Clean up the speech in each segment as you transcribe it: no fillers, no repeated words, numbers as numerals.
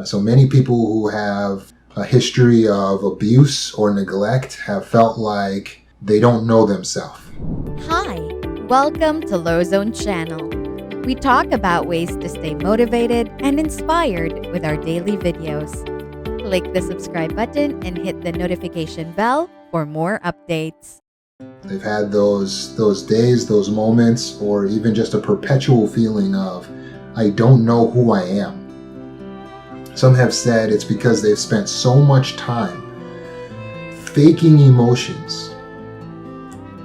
So many people who have a history of abuse or neglect have felt like they don't know themselves. Hi, welcome to Low Zone Channel. We talk about ways to stay motivated and inspired with our daily videos. Click the subscribe button and hit the notification bell for more updates. They've had those days, those moments, or even just a perpetual feeling of, I don't know who I am. Some have said it's because they've spent so much time faking emotions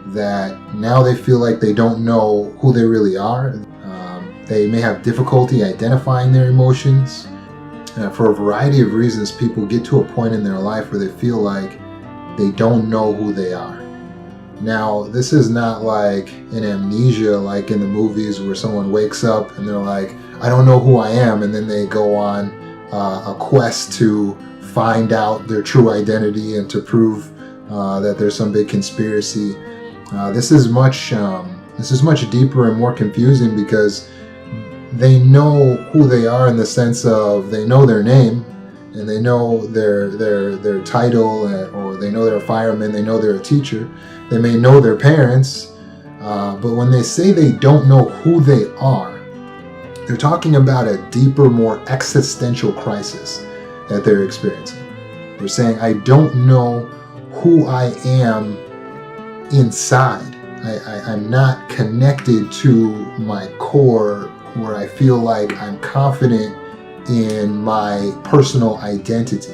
that now they feel like they don't know who they really are. They may have difficulty identifying their emotions. For a variety of reasons, people get to a point in their life where they feel like they don't know who they are. Now, this is not like an amnesia like in the movies where someone wakes up and they're like, I don't know who I am, and then they go on a quest to find out their true identity and to prove that there's some big conspiracy. This is much deeper and more confusing because they know who they are in the sense of they know their name and they know their title, or they know they're a fireman, they know they're a teacher, they may know their parents, but when they say they don't know who they are, they're talking about a deeper, more existential crisis that they're experiencing. They're saying, I don't know who I am inside. I'm not connected to my core where I feel like I'm confident in my personal identity.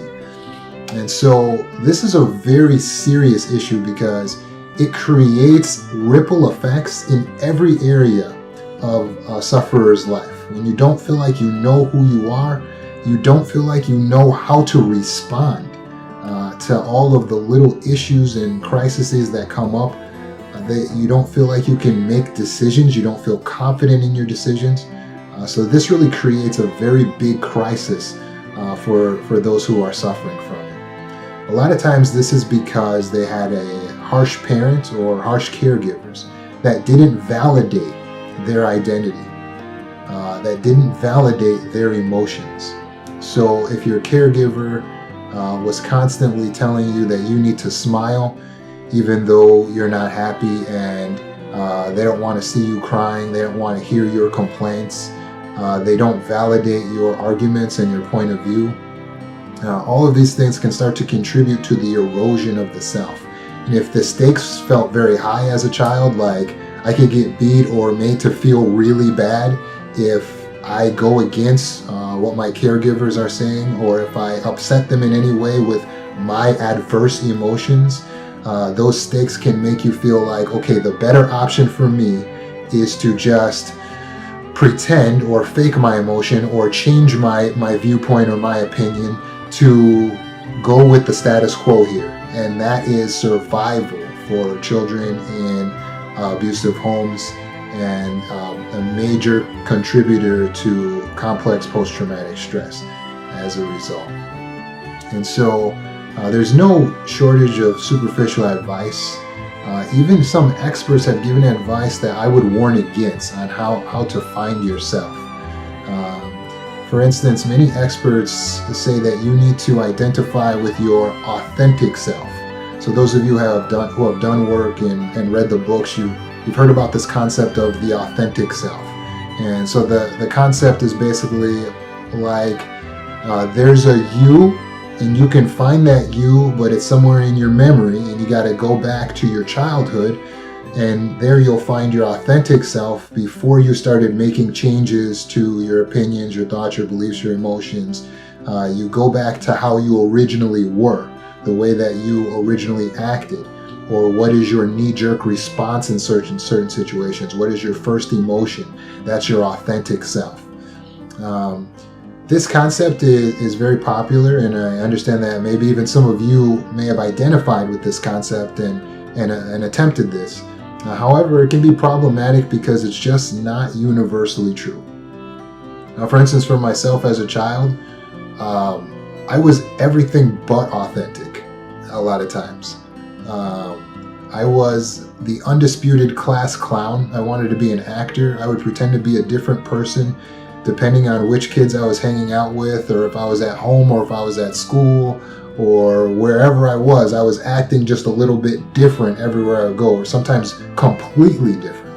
And so this is a very serious issue because it creates ripple effects in every area of a sufferer's life. When you don't feel like you know who you are, you don't feel like you know how to respond to all of the little issues and crises that come up. You don't feel like you can make decisions. You don't feel confident in your decisions. So this really creates a very big crisis for those who are suffering from it. A lot of times this is because they had a harsh parent or harsh caregivers that didn't validate their identity, that didn't validate their emotions. So if your caregiver was constantly telling you that you need to smile even though you're not happy, and they don't want to see you crying, they don't want to hear your complaints, they don't validate your arguments and your point of view, all of these things can start to contribute to the erosion of the self. And if the stakes felt very high as a child, like I could get beat or made to feel really bad if I go against what my caregivers are saying, or if I upset them in any way with my adverse emotions, those stakes can make you feel like, okay, the better option for me is to just pretend or fake my emotion or change my viewpoint or my opinion to go with the status quo here. And that is survival for children in abusive homes, and a major contributor to complex post-traumatic stress as a result. And so there's no shortage of superficial advice. Even some experts have given advice that I would warn against on how to find yourself. For instance, many experts say that you need to identify with your authentic self. So those of you who have done work and read the books, you've heard about this concept of the authentic self. And so the concept is basically like there's a you, and you can find that you, but it's somewhere in your memory, and you got to go back to your childhood, and there you'll find your authentic self before you started making changes to your opinions, your thoughts, your beliefs, your emotions. You go back to how you originally were, the way that you originally acted, or what is your knee-jerk response in certain situations. What is your first emotion? That's your authentic self. This concept is very popular, and I understand that maybe even some of you may have identified with this concept and attempted this. However, it can be problematic because it's just not universally true. Now, for instance, for myself as a child, I was everything but authentic a lot of times. I was the undisputed class clown. I wanted to be an actor. I would pretend to be a different person depending on which kids I was hanging out with, or if I was at home, or if I was at school, or wherever I was acting just a little bit different everywhere I go, or sometimes completely different.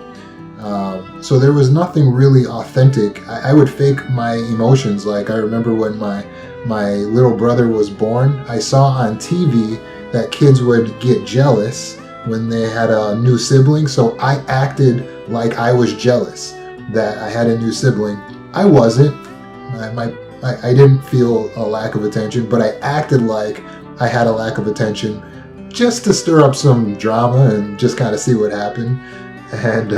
So there was nothing really authentic. I would fake my emotions. Like, I remember when my little brother was born, I saw on TV that kids would get jealous when they had a new sibling, so I acted like I was jealous that I had a new sibling. I wasn't. I didn't feel a lack of attention, but I acted like I had a lack of attention just to stir up some drama and just kind of see what happened. And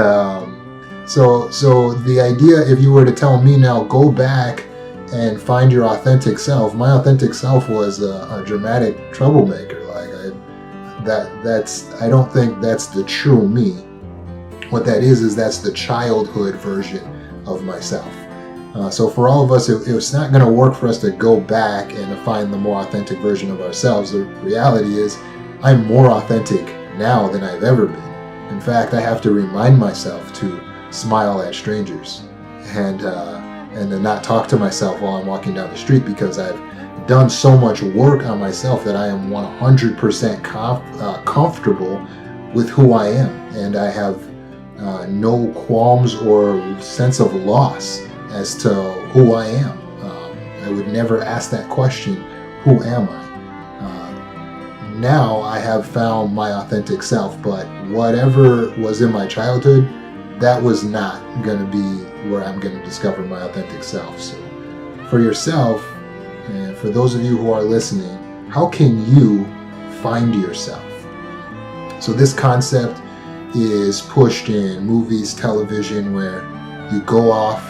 so the idea, if you were to tell me now, go back and find your authentic self, my authentic self was a dramatic troublemaker. I don't think that's the true me. What that is that's the childhood version of myself. So for all of us, it's not going to work for us to go back and to find the more authentic version of ourselves. The reality is, I'm more authentic now than I've ever been. In fact, I have to remind myself to smile at strangers and to not talk to myself while I'm walking down the street, because I've done so much work on myself that I am 100% comfortable with who I am, and I have no qualms or sense of loss as to who I am. I would never ask that question, who am I? Now I have found my authentic self, but whatever was in my childhood, that was not going to be where I'm going to discover my authentic self. So for yourself, and for those of you who are listening, how can you find yourself? So this concept is pushed in movies, television, where you go off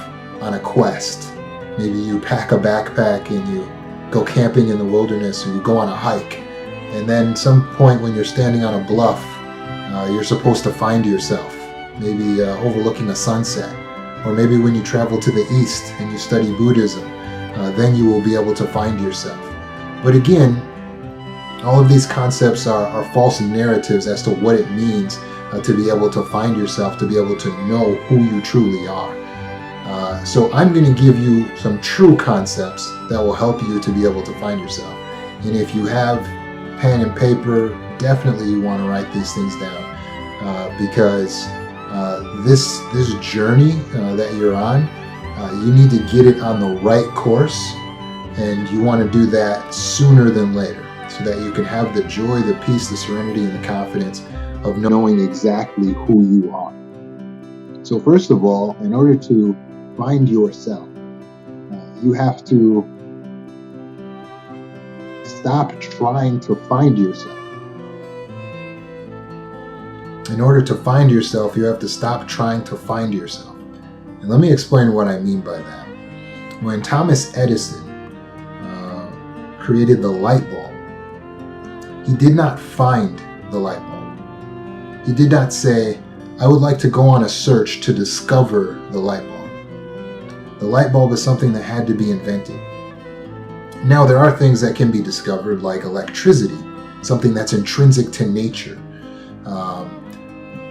on a quest. Maybe you pack a backpack and you go camping in the wilderness, or you go on a hike. And then some point when you're standing on a bluff, you're supposed to find yourself, maybe overlooking a sunset. Or maybe when you travel to the East and you study Buddhism, then you will be able to find yourself. But again, all of these concepts are false narratives as to what it means to be able to find yourself, to be able to know who you truly are. So I'm going to give you some true concepts that will help you to be able to find yourself. And if you have pen and paper, definitely you want to write these things down, because this journey that you're on, you need to get it on the right course, and you want to do that sooner than later, so that you can have the joy, the peace, the serenity, and the confidence of knowing exactly who you are. So first of all, in order to find yourself, you have to stop trying to find yourself. In order to find yourself, you have to stop trying to find yourself. And let me explain what I mean by that. When Thomas Edison created the light bulb, he did not find the light bulb. He did not say, I would like to go on a search to discover the light bulb. The light bulb is something that had to be invented. Now, there are things that can be discovered, like electricity, something that's intrinsic to nature.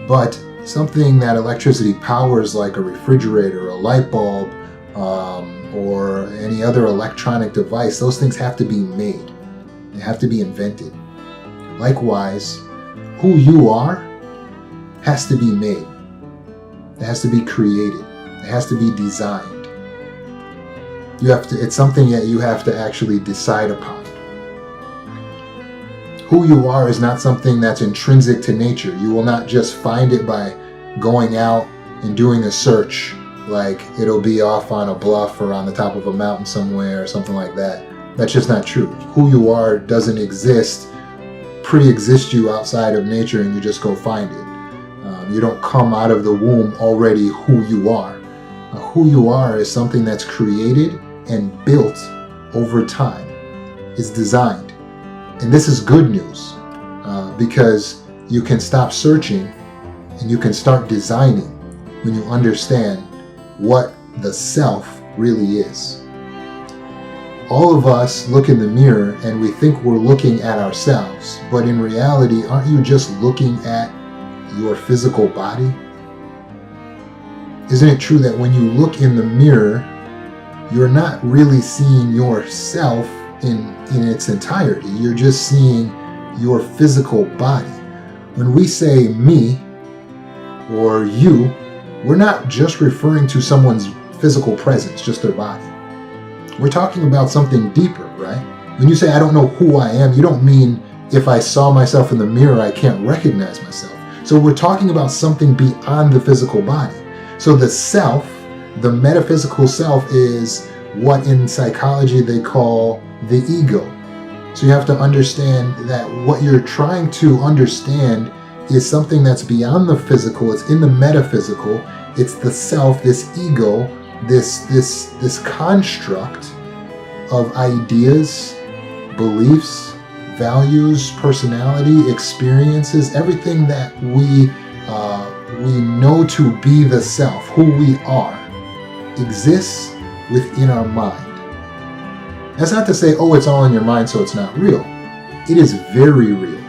But something that electricity powers, like a refrigerator, a light bulb, or any other electronic device, those things have to be made. They have to be invented. Likewise, who you are has to be made. It has to be created. It has to be designed. It's something that you have to actually decide upon. Who you are is not something that's intrinsic to nature. You will not just find it by going out and doing a search, like it'll be off on a bluff or on the top of a mountain somewhere or something like that. That's just not true. Who you are doesn't pre-exist you outside of nature, and you just go find it. You don't come out of the womb already who you are. Who you are is something that's created and built over time. It's designed. And this is good news, because you can stop searching and you can start designing when you understand what the self really is. All of us look in the mirror and we think we're looking at ourselves, but in reality, aren't you just looking at your physical body? Isn't it true that when you look in the mirror, you're not really seeing yourself in its entirety. You're just seeing your physical body. When we say me or you, we're not just referring to someone's physical presence, just their body. We're talking about something deeper, right? When you say, I don't know who I am, you don't mean if I saw myself in the mirror, I can't recognize myself. So we're talking about something beyond the physical body. So the self, the metaphysical self, is what in psychology they call the ego. So you have to understand that what you're trying to understand is something that's beyond the physical. It's in the metaphysical. It's the self, this ego, this construct of ideas, beliefs, values, personality, experiences, everything that we know to be the self, who we are, exists within our mind. That's not to say, oh, it's all in your mind, so it's not real. It is very real.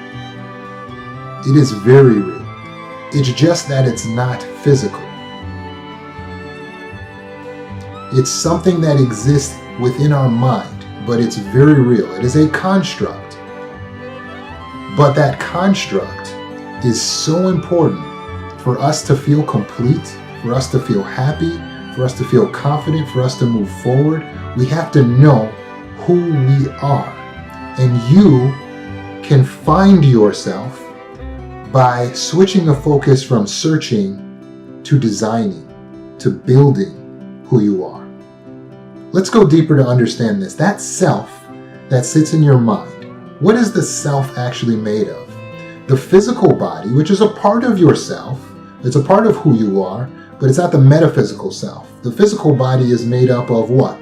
It is very real. It's just that it's not physical. It's something that exists within our mind, but it's very real. It is a construct. But that construct is so important for us to feel complete, for us to feel happy, for us to feel confident, for us to move forward. We have to know who we are. And you can find yourself by switching the focus from searching to designing, to building who you are. Let's go deeper to understand this. That self that sits in your mind, what is the self actually made of? The physical body, which is a part of yourself, it's a part of who you are, but it's not the metaphysical self. The physical body is made up of what?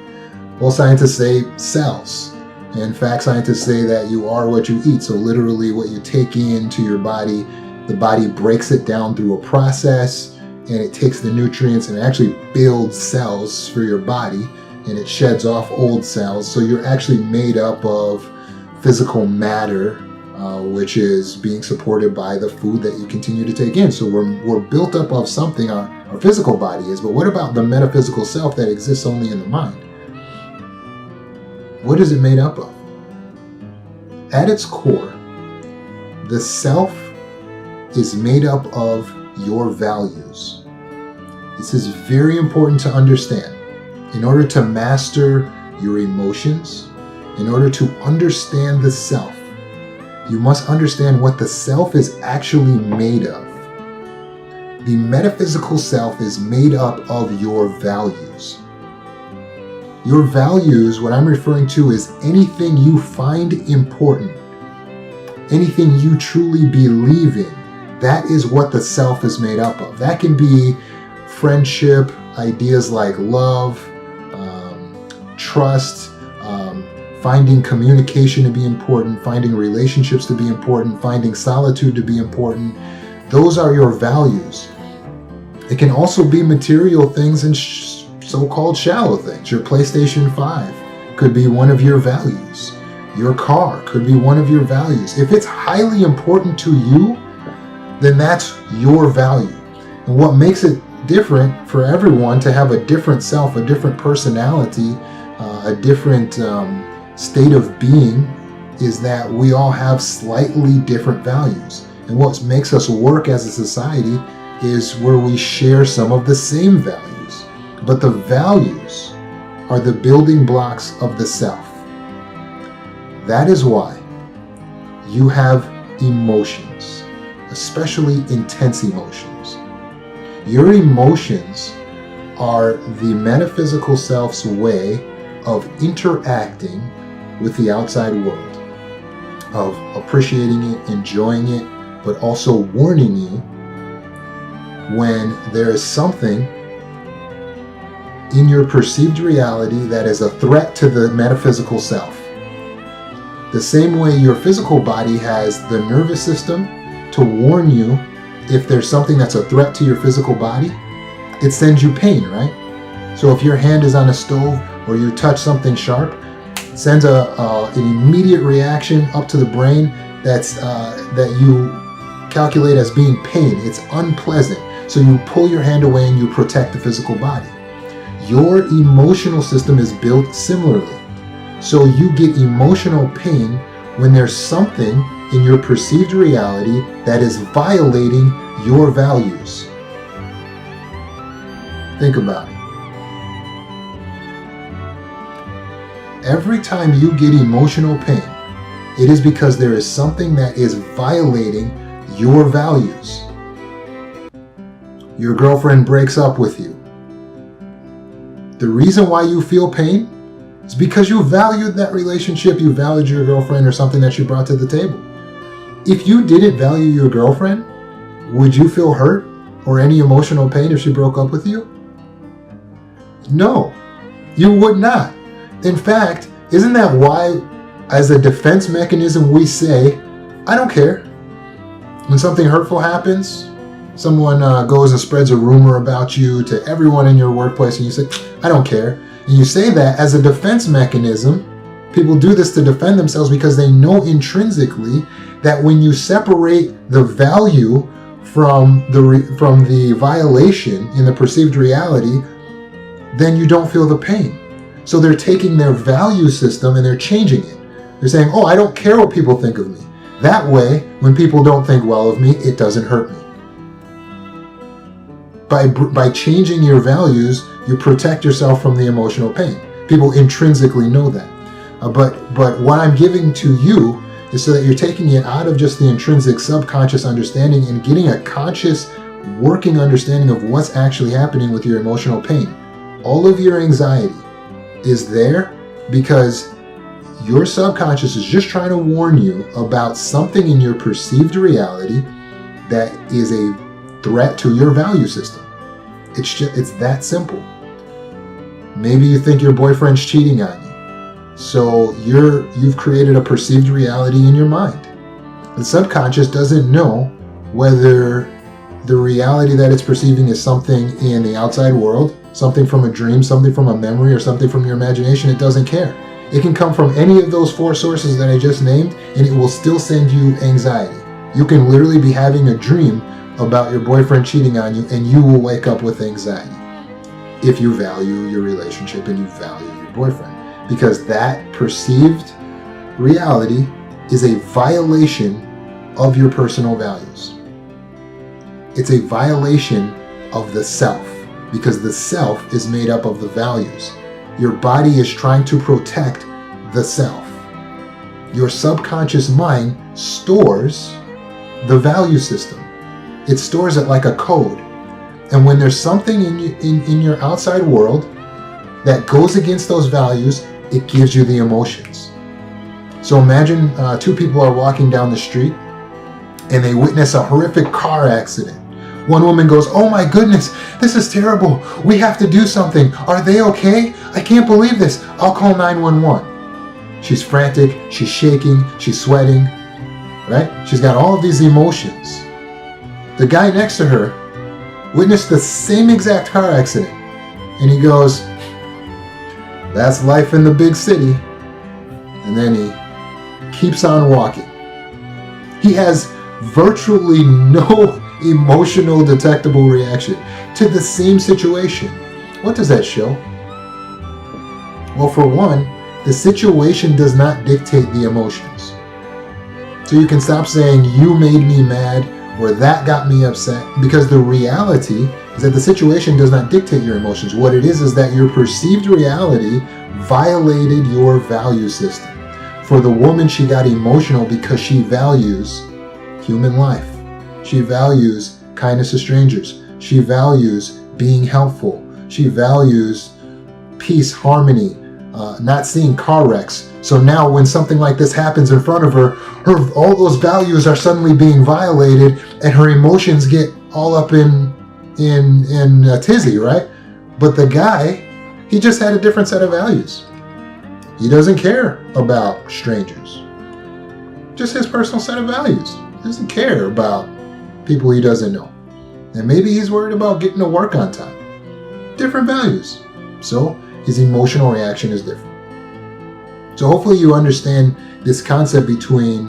Well, scientists say cells. In fact, scientists say that you are what you eat. So literally what you take into your body, the body breaks it down through a process, and it takes the nutrients and actually builds cells for your body, and it sheds off old cells. So you're actually made up of physical matter, which is being supported by the food that you continue to take in. So we're built up of something, our physical body is, but what about the metaphysical self that exists only in the mind? What is it made up of? At its core, the self is made up of your values. This is very important to understand. In order to master your emotions, in order to understand the self, you must understand what the self is actually made of. The metaphysical self is made up of your values. Your values, what I'm referring to, is anything you find important, anything you truly believe in. That is what the self is made up of. That can be friendship, ideas like love, trust, finding communication to be important, finding relationships to be important, finding solitude to be important. Those are your values. It can also be material things and so-called shallow things. Your PlayStation 5 could be one of your values. Your car could be one of your values. If it's highly important to you, then that's your value. And what makes it different for everyone to have a different self, a different personality, a different state of being, is that we all have slightly different values. And what makes us work as a society is where we share some of the same values. But the values are the building blocks of the self. That is why you have emotions, especially intense emotions. Your emotions are the metaphysical self's way of interacting with the outside world, of appreciating it, enjoying it, but also warning you when there is something in your perceived reality that is a threat to the metaphysical self. The same way your physical body has the nervous system to warn you if there's something that's a threat to your physical body, it sends you pain, right? So if your hand is on a stove or you touch something sharp, it sends an immediate reaction up to the brain that you calculate as being pain. It's unpleasant. So you pull your hand away and you protect the physical body. your emotional system is built similarly. So you get emotional pain when there's something in your perceived reality that is violating your values. Think about it. Every time you get emotional pain, it is because there is something that is violating your values. Your girlfriend breaks up with you. The reason why you feel pain is because you valued that relationship, you valued your girlfriend or something that she brought to the table. If you didn't value your girlfriend, would you feel hurt or any emotional pain if she broke up with you? No, you would not. In fact, isn't that why, as a defense mechanism, we say, I don't care. When something hurtful happens, someone goes and spreads a rumor about you to everyone in your workplace, and you say, I don't care. And you say that as a defense mechanism. People do this to defend themselves because they know intrinsically that when you separate the value from the violation in the perceived reality, then you don't feel the pain. So they're taking their value system and they're changing it. They're saying, oh, I don't care what people think of me. That way, when people don't think well of me, it doesn't hurt me. By changing your values, you protect yourself from the emotional pain. People intrinsically know that. But what I'm giving to you is so that you're taking it out of just the intrinsic subconscious understanding and getting a conscious working understanding of what's actually happening with your emotional pain. All of your anxiety is there because your subconscious is just trying to warn you about something in your perceived reality that is a threat to your value system. It's that simple. Maybe you think your boyfriend's cheating on you. So you've created a perceived reality in your mind. The subconscious doesn't know whether the reality that it's perceiving is something in the outside world, something from a dream, something from a memory, or something from your imagination. It doesn't care. It can come from any of those four sources that I just named, and it will still send you anxiety. You can literally be having a dream about your boyfriend cheating on you, and you will wake up with anxiety if you value your relationship and you value your boyfriend. Because that perceived reality is a violation of your personal values. It's a violation of the self, because the self is made up of the values. Your body is trying to protect the self. Your subconscious mind stores the value system. It stores it like a code. And when there's something in your outside world that goes against those values, it gives you the emotions. So imagine two people are walking down the street and they witness a horrific car accident. One woman goes, oh my goodness, this is terrible. We have to do something. Are they okay? I can't believe this. I'll call 911. She's frantic, she's shaking, she's sweating, right? She's got all of these emotions. The guy next to her witnessed the same exact car accident. And he goes, that's life in the big city. And then he keeps on walking. He has virtually no emotional detectable reaction to the same situation. What does that show? Well, for one, the situation does not dictate the emotions. So you can stop saying, you made me mad, or that got me upset, because the reality is that the situation does not dictate your emotions. What it is that your perceived reality violated your value system. For the woman, she got emotional because she values human life. She values kindness to strangers. She values being helpful. She values peace, harmony, not seeing car wrecks. So now when something like this happens in front of her, all those values are suddenly being violated, and her emotions get all up in a tizzy, right? But the guy, he just had a different set of values. He doesn't care about strangers. Just his personal set of values. He doesn't care about people he doesn't know. And maybe he's worried about getting to work on time. Different values. So his emotional reaction is different. So hopefully you understand this concept between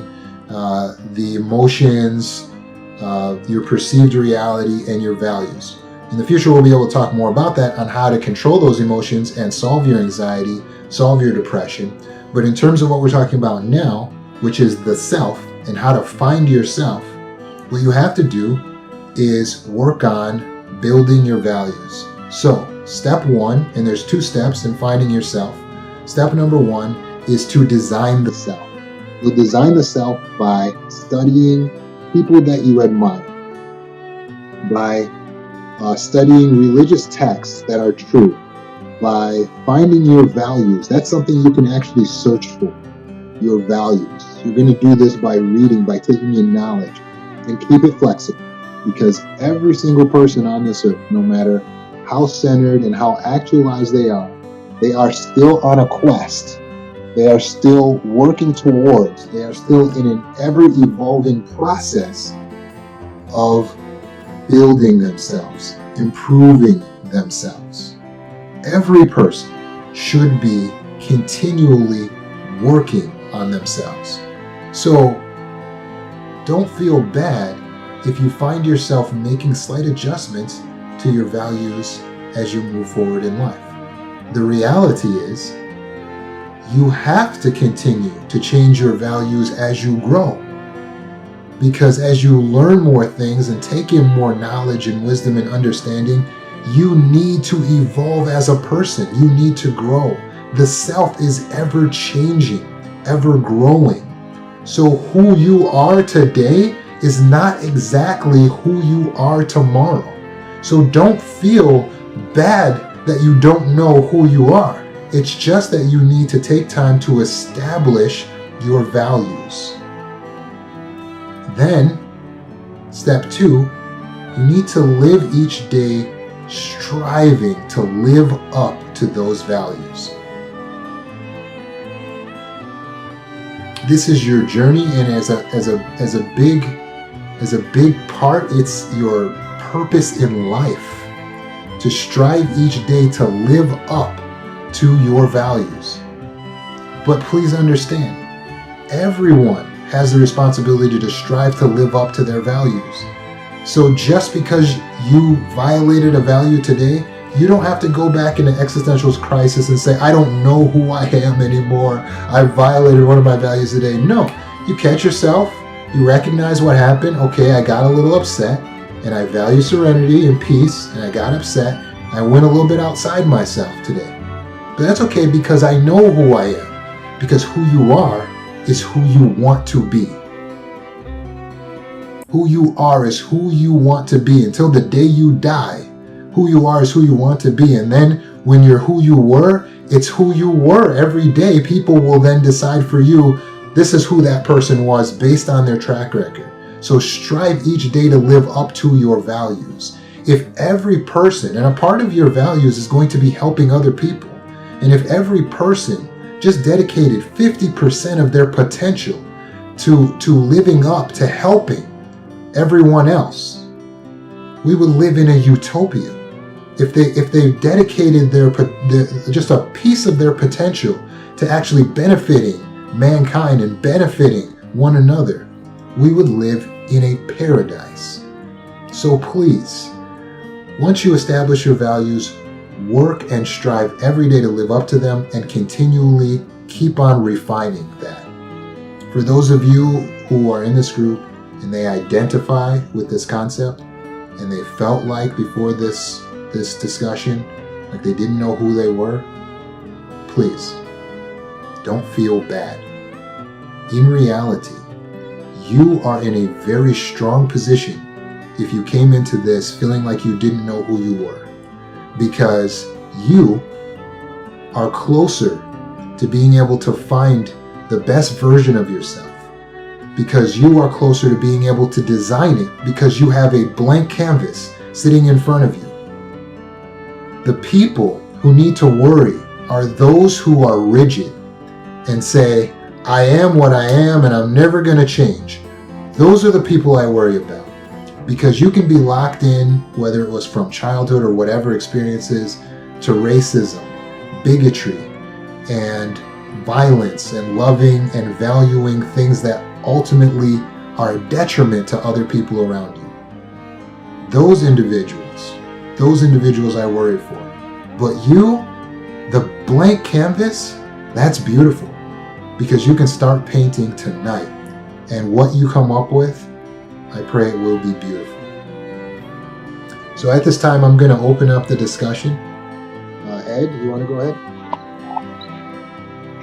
the emotions, your perceived reality, and your values. In the future, we'll be able to talk more about that on how to control those emotions and solve your anxiety, solve your depression. But in terms of what we're talking about now, which is the self and how to find yourself, what you have to do is work on building your values. So, step one, and there's 2 steps in finding yourself. Step number 1 is to design the self. You'll design the self by studying people that you admire, by studying religious texts that are true, by finding your values. That's something you can actually search for, your values. You're going to do this by reading, by taking in knowledge, and keep it flexible, because every single person on this earth, no matter how centered and how actualized they are still on a quest. They are still working towards, they are still in an ever-evolving process of building themselves, improving themselves. Every person should be continually working on themselves. So don't feel bad if you find yourself making slight adjustments to your values as you move forward in life. The reality is, you have to continue to change your values as you grow. Because as you learn more things and take in more knowledge and wisdom and understanding, you need to evolve as a person. You need to grow. The self is ever changing, ever growing. So who you are today is not exactly who you are tomorrow. So don't feel bad that you don't know who you are. It's just that you need to take time to establish your values. Then, step 2, you need to live each day striving to live up to those values. This is your journey, and as a big part, it's your purpose in life to strive each day to live up to your values. But please understand, everyone has the responsibility to strive to live up to their values. So just because you violated a value today, you don't have to go back into existential crisis and say, I don't know who I am anymore. I violated one of my values today. No, you catch yourself, you recognize what happened. Okay, I got a little upset, and I value serenity and peace, and I got upset. I went a little bit outside myself today. But that's okay, because I know who I am. Because who you are is who you want to be. Who you are is who you want to be until the day you die. Who you are is who you want to be. And then when you're who you were, it's who you were every day. People will then decide for you, this is who that person was based on their track record. So strive each day to live up to your values. If every person, and a part of your values is going to be helping other people, and if every person just dedicated 50% of their potential to living up, to helping everyone else, we would live in a utopia. If they dedicated their just a piece of their potential to actually benefiting mankind and benefiting one another, we would live in a paradise. So please, once you establish your values, work and strive every day to live up to them and continually keep on refining that. For those of you who are in this group and they identify with this concept and they felt like before this discussion, like they didn't know who they were, please, don't feel bad. In reality, you are in a very strong position if you came into this feeling like you didn't know who you were, because you are closer to being able to find the best version of yourself, because you are closer to being able to design it, because you have a blank canvas sitting in front of you. The people who need to worry are those who are rigid and say, I am what I am and I'm never going to change. Those are the people I worry about, because you can be locked in, whether it was from childhood or whatever experiences, to racism, bigotry, and violence, and loving and valuing things that ultimately are a detriment to other people around you. Those individuals those individuals I worry for. But you, the blank canvas, that's beautiful, because you can start painting tonight. And what you come up with, I pray it will be beautiful. So at this time, I'm going to open up the discussion. Ed, you want to go ahead?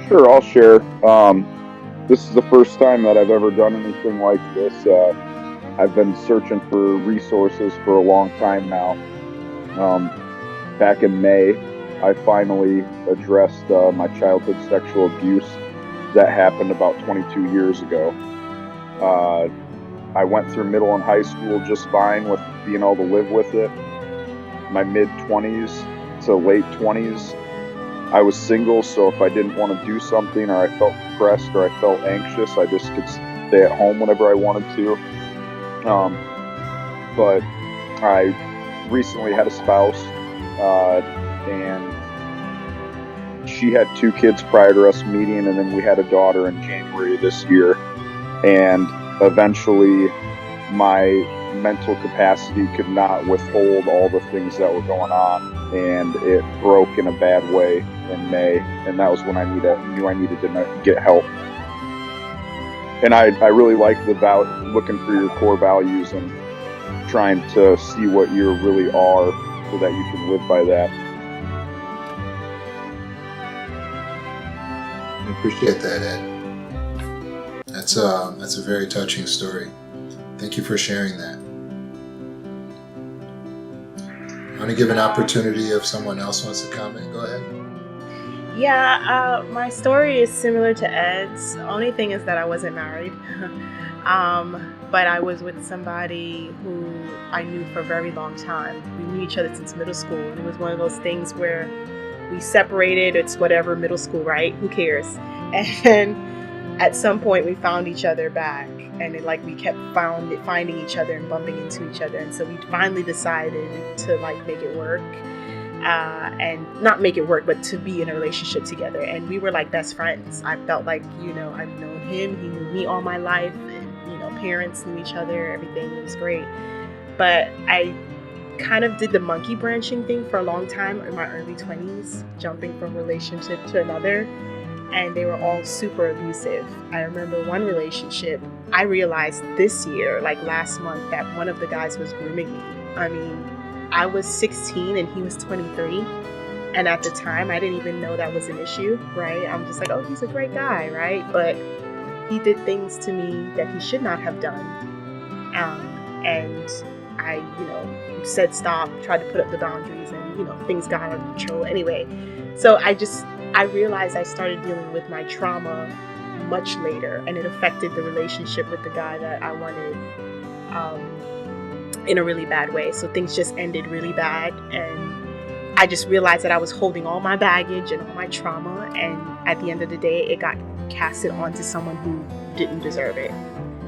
Sure, I'll share. This is the first time that I've ever done anything like this. I've been searching for resources for a long time now. Back in May, I finally addressed my childhood sexual abuse that happened about 22 years ago. I went through middle and high school just fine with being able to live with it. My mid-20s to late 20s, I was single, so if I didn't want to do something, or I felt depressed, or I felt anxious, I just could stay at home whenever I wanted to. But I recently had a spouse, and she had 2 kids prior to us meeting, and then we had a daughter in January of this year. And eventually, my mental capacity could not withhold all the things that were going on, and it broke in a bad way in May, and that was when I knew I needed to get help. And I really like looking for your core values and trying to see what you really are so that you can live by that. I appreciate that, Ed. That's a very touching story. Thank you for sharing that. I want to give an opportunity if someone else wants to comment. Go ahead. Yeah, my story is similar to Ed's. Only thing is that I wasn't married. But I was with somebody who I knew for a very long time. We knew each other since middle school, and it was one of those things where we separated. It's whatever, middle school, right? Who cares? And at some point we found each other back, and we kept finding each other and bumping into each other, and so we finally decided to make it work, and not make it work, but to be in a relationship together. And we were like best friends. I felt like, I've known him, he knew me all my life, and parents knew each other, everything. It was great. But I kind of did the monkey branching thing for a long time in my early 20s, jumping from relationship to another, and they were all super abusive. I remember one relationship, I realized this year, last month, that one of the guys was grooming me. I mean, I was 16 and he was 23, and at the time I didn't even know that was an issue, right? I'm just like, oh, he's a great guy, right? But he did things to me that he should not have done, and I said stop, tried to put up the boundaries, and things got out of control anyway. So I realized I started dealing with my trauma much later, and it affected the relationship with the guy that I wanted in a really bad way. So things just ended really bad, and I just realized that I was holding all my baggage and all my trauma, and at the end of the day, it got casted onto someone who didn't deserve it.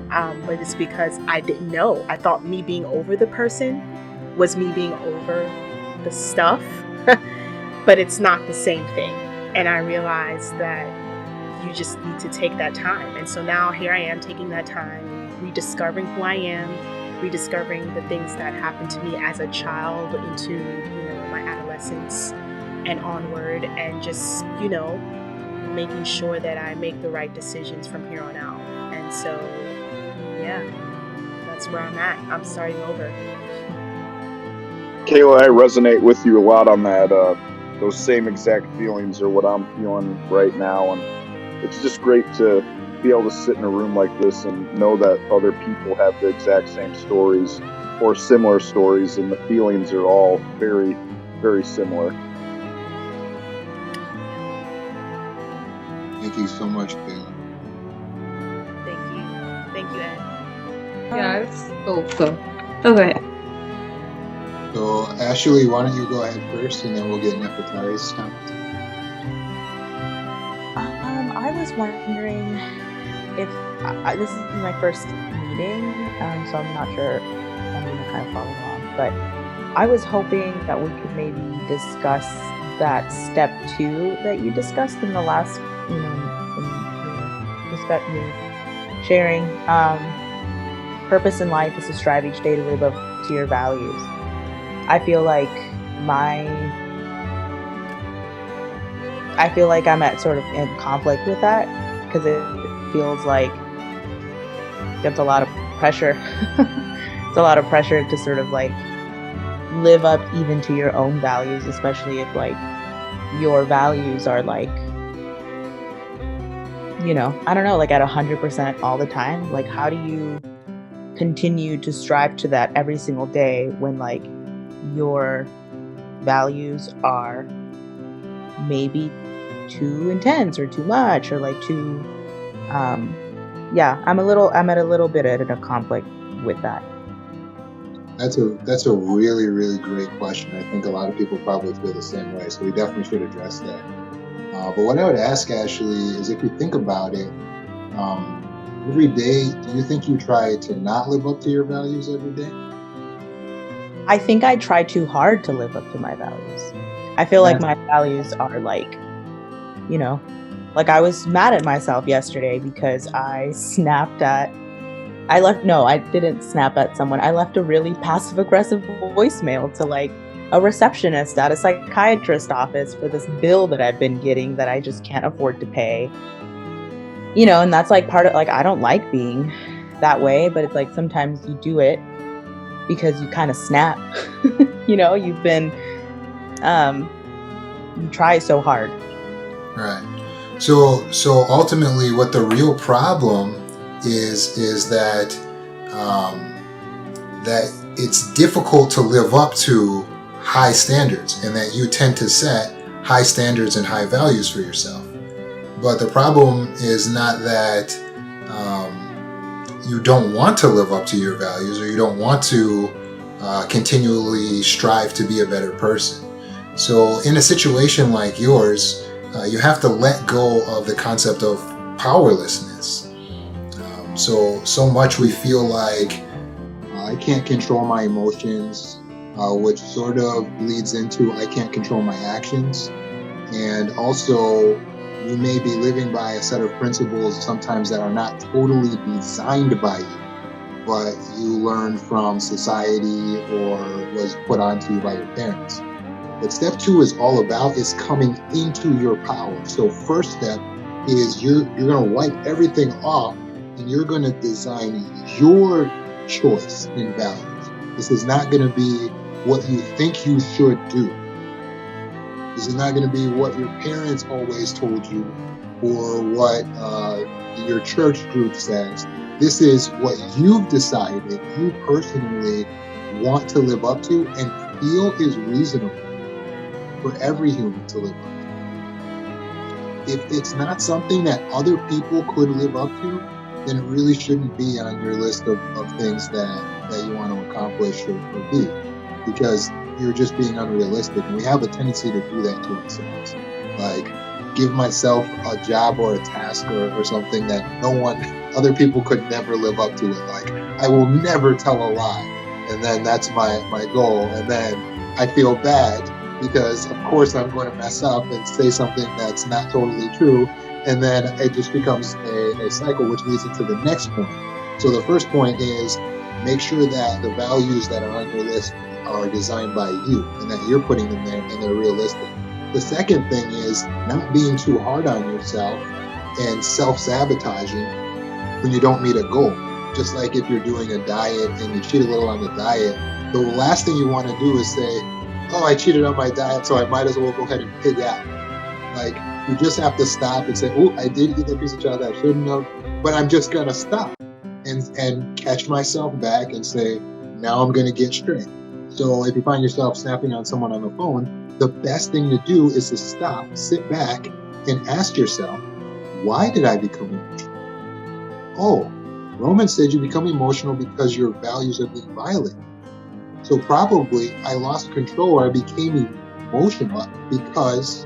But it's because I didn't know. I thought me being over the person was me being over the stuff, but it's not the same thing. And I realized that you just need to take that time. And so now here I am taking that time, rediscovering who I am, rediscovering the things that happened to me as a child into, my adolescence and onward, and just, making sure that I make the right decisions from here on out. And so, yeah, that's where I'm at. I'm starting over. Kayla, I resonate with you a lot on that. Those same exact feelings are what I'm feeling right now. And it's just great to be able to sit in a room like this and know that other people have the exact same stories or similar stories, and the feelings are all very, very similar. Thank you so much, Kayla. Thank you, Ed. Yes. Oh, go ahead. So, Ashley, why don't you go ahead first, and then we'll get Nefertari's comment. I was wondering if this is my first meeting, so I'm not sure I'm going to kind of follow along, but I was hoping that we could maybe discuss that step 2 that you discussed in the last, sharing. Purpose in life is to strive each day to live up to your values. I feel like I'm at sort of in conflict with that because it feels like it's a lot of pressure. It's a lot of pressure to sort of like live up even to your own values, especially if like your values are like, I don't know, like at 100% all the time. Like, how do you continue to strive to that every single day when like your values are maybe too intense or too much or like too I'm at a little bit at a conflict with that. That's a really, really great question. I think a lot of people probably feel the same way, so we definitely should address that. But what I would ask, Ashley, is if you think about it, every day, do you think you try to not live up to your values every day? I think I try too hard to live up to my values. I feel like my values are like, like I was mad at myself yesterday because I didn't snap at someone. I left a really passive aggressive voicemail to like a receptionist at a psychiatrist office for this bill that I've been getting that I just can't afford to pay. And that's like part of like, I don't like being that way, but it's like sometimes you do it because you kind of snap. You've been, you try so hard. Right. So ultimately, what the real problem is that that it's difficult to live up to high standards, and that you tend to set high standards and high values for yourself. But the problem is not that you don't want to live up to your values, or you don't want to continually strive to be a better person. So in a situation like yours, you have to let go of the concept of powerlessness. So much we feel like I can't control my emotions, which sort of leads into I can't control my actions. And also, you may be living by a set of principles sometimes that are not totally designed by you, but you learned from society or was put onto you by your parents. What step 2 is all about is coming into your power. So first step is you're going to wipe everything off, and you're going to design your choice in values. This is not going to be what you think you should do. This is not going to be what your parents always told you or what your church group says. This is what you've decided you personally want to live up to and feel is reasonable for every human to live up to. If it's not something that other people could live up to, then it really shouldn't be on your list of things that you want to accomplish or be, because you're just being unrealistic. And we have a tendency to do that to ourselves. Like, give myself a job or a task or something that other people could never live up to. Like, I will never tell a lie. And then that's my goal. And then I feel bad because, of course, I'm going to mess up and say something that's not totally true. And then it just becomes a cycle, which leads into the next point. So the first point is make sure that the values that are on your list are designed by you and that you're putting them there and they're realistic. The second thing is not being too hard on yourself and self-sabotaging when you don't meet a goal. Just like if you're doing a diet and you cheat a little on the diet, the last thing you want to do is say, oh, I cheated on my diet, so I might as well go ahead and pig out. Like, you just have to stop and say, oh, I did eat that piece of chocolate I shouldn't have, but I'm just going to stop and catch myself back and say, now I'm going to get straight. So if you find yourself snapping on someone on the phone, the best thing to do is to stop, sit back, and ask yourself, why did I become emotional? Oh, Roman said you become emotional because your values are being violated. So probably I lost control, or I became emotional because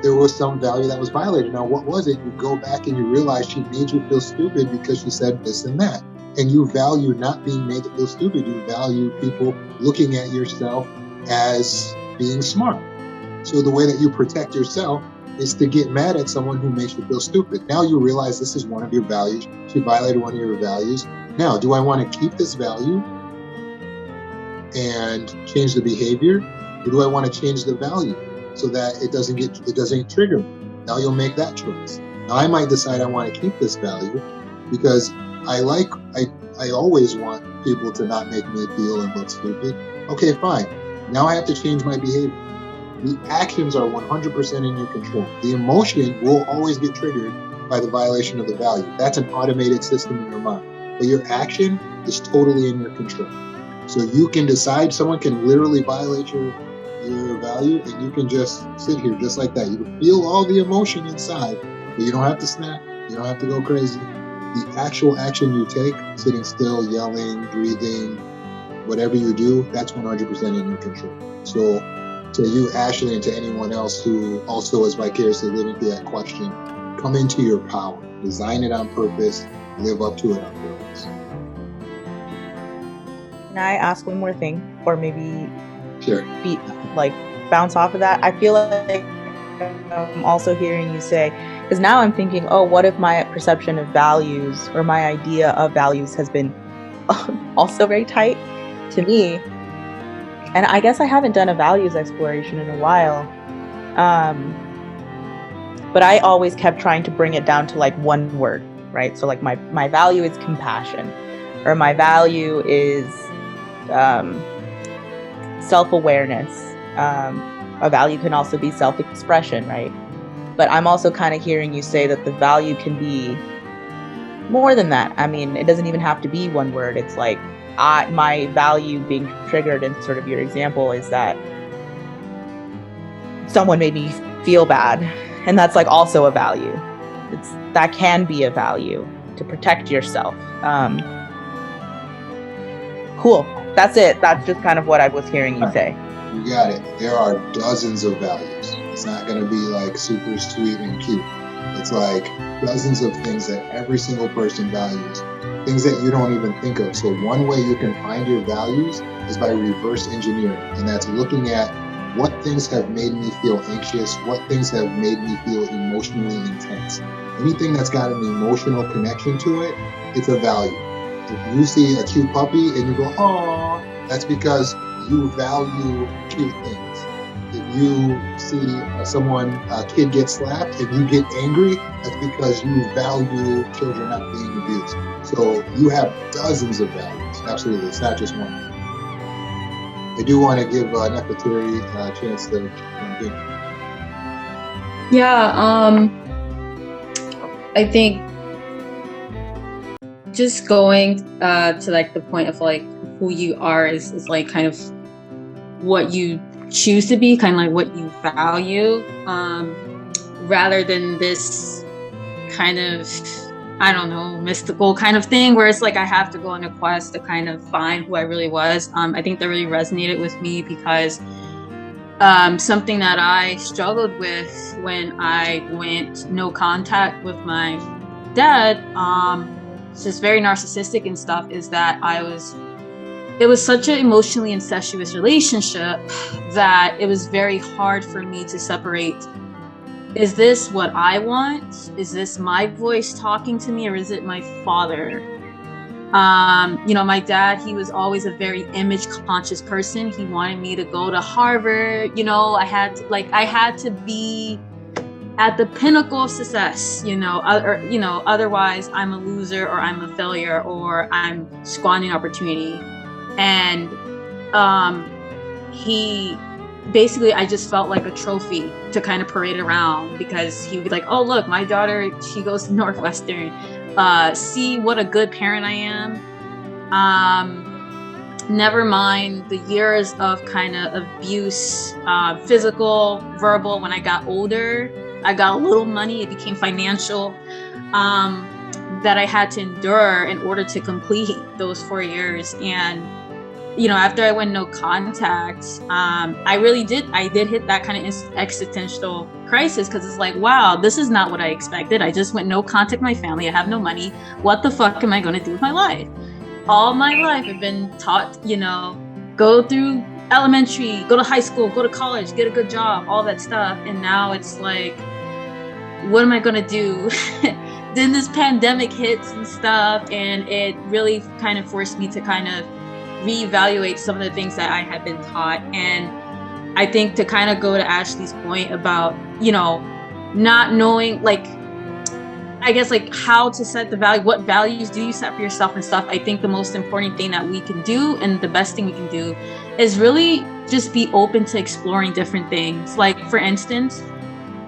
there was some value that was violated. Now, what was it? You go back and you realize she made you feel stupid because she said this and that. And you value not being made to feel stupid. You value people looking at yourself as being smart. So the way that you protect yourself is to get mad at someone who makes you feel stupid. Now you realize this is one of your values. She violated one of your values. Now, do I want to keep this value and change the behavior, or do I want to change the value so that it doesn't trigger me? Now you'll make that choice. Now I might decide I want to keep this value because I always want people to not make me feel and look stupid. Okay, fine. Now I have to change my behavior. The actions are 100% in your control. The emotion will always get triggered by the violation of the value. That's an automated system in your mind. But your action is totally in your control. So you can decide, someone can literally violate your value, and you can just sit here just like that. You can feel all the emotion inside, but you don't have to snap. You don't have to go crazy. The actual action you take, sitting still, yelling, breathing, whatever you do, that's 100% in your control. So to you, Ashley, and to anyone else who also is vicariously living through that question, come into your power. Design it on purpose. Live up to it on purpose. Can I ask one more thing? Or maybe Sure. Bounce off of that? I feel like I'm also hearing you say, because now I'm thinking, oh, what if my perception of values or my idea of values has been also very tight to me? And I guess I haven't done a values exploration in a while. But I always kept trying to bring it down to like one word, right? So like my value is compassion, or my value is self-awareness. A value can also be self-expression, right? But I'm also kind of hearing you say that the value can be more than that. I mean, it doesn't even have to be one word. It's like my value being triggered in sort of your example is that someone made me feel bad, and that's like also a value. That can be a value to protect yourself. Cool. That's it. That's just kind of what I was hearing you say. You got it. There are dozens of values. It's not going to be like super sweet and cute. It's like dozens of things that every single person values, things that you don't even think of. So one way you can find your values is by reverse engineering, and that's looking at what things have made me feel anxious, what things have made me feel emotionally intense. Anything that's got an emotional connection to it, it's a value. If you see a cute puppy and you go, "Aw," that's because you value cute things. If you see a kid get slapped and you get angry, that's because you value children not being abused. So you have dozens of values. Absolutely, it's not just one. I do want to give Nefertari a chance to jump in. Yeah, I think just going to like the point of like who you are is like kind of what you choose to be, kind of like what you value, rather than this kind of, I don't know, mystical kind of thing where it's like I have to go on a quest to kind of find who I really was. I think that really resonated with me because something that I struggled with when I went no contact with my dad, just very narcissistic and stuff, is that it was such an emotionally incestuous relationship that it was very hard for me to separate, is this what I want? Is this my voice talking to me, or is it my father? My dad, he was always a very image conscious person. He wanted me to go to Harvard. I had to be at the pinnacle of success, otherwise I'm a loser, or I'm a failure, or I'm squandering opportunity. And he basically, I just felt like a trophy to kind of parade around, because he would be like, oh, look, my daughter, she goes to Northwestern. See what a good parent I am. Never mind the years of kind of abuse, physical, verbal. When I got older, I got a little money. It became financial, that I had to endure in order to complete those 4 years. And after I went no contact, I did hit that kind of existential crisis, because it's like, wow, this is not what I expected. I just went no contact with my family. I have no money. What the fuck am I going to do with my life? All my life I've been taught, go through elementary, go to high school, go to college, get a good job, all that stuff. And now it's like, what am I going to do? Then this pandemic hits and stuff, and it really kind of forced me to kind of reevaluate some of the things that I had been taught. And I think to kind of go to Ashley's point about, you know, not knowing, like, I guess, like, how to set the value, what values do you set for yourself and stuff. I think the most important thing that we can do, and the best thing we can do, is really just be open to exploring different things. Like, for instance,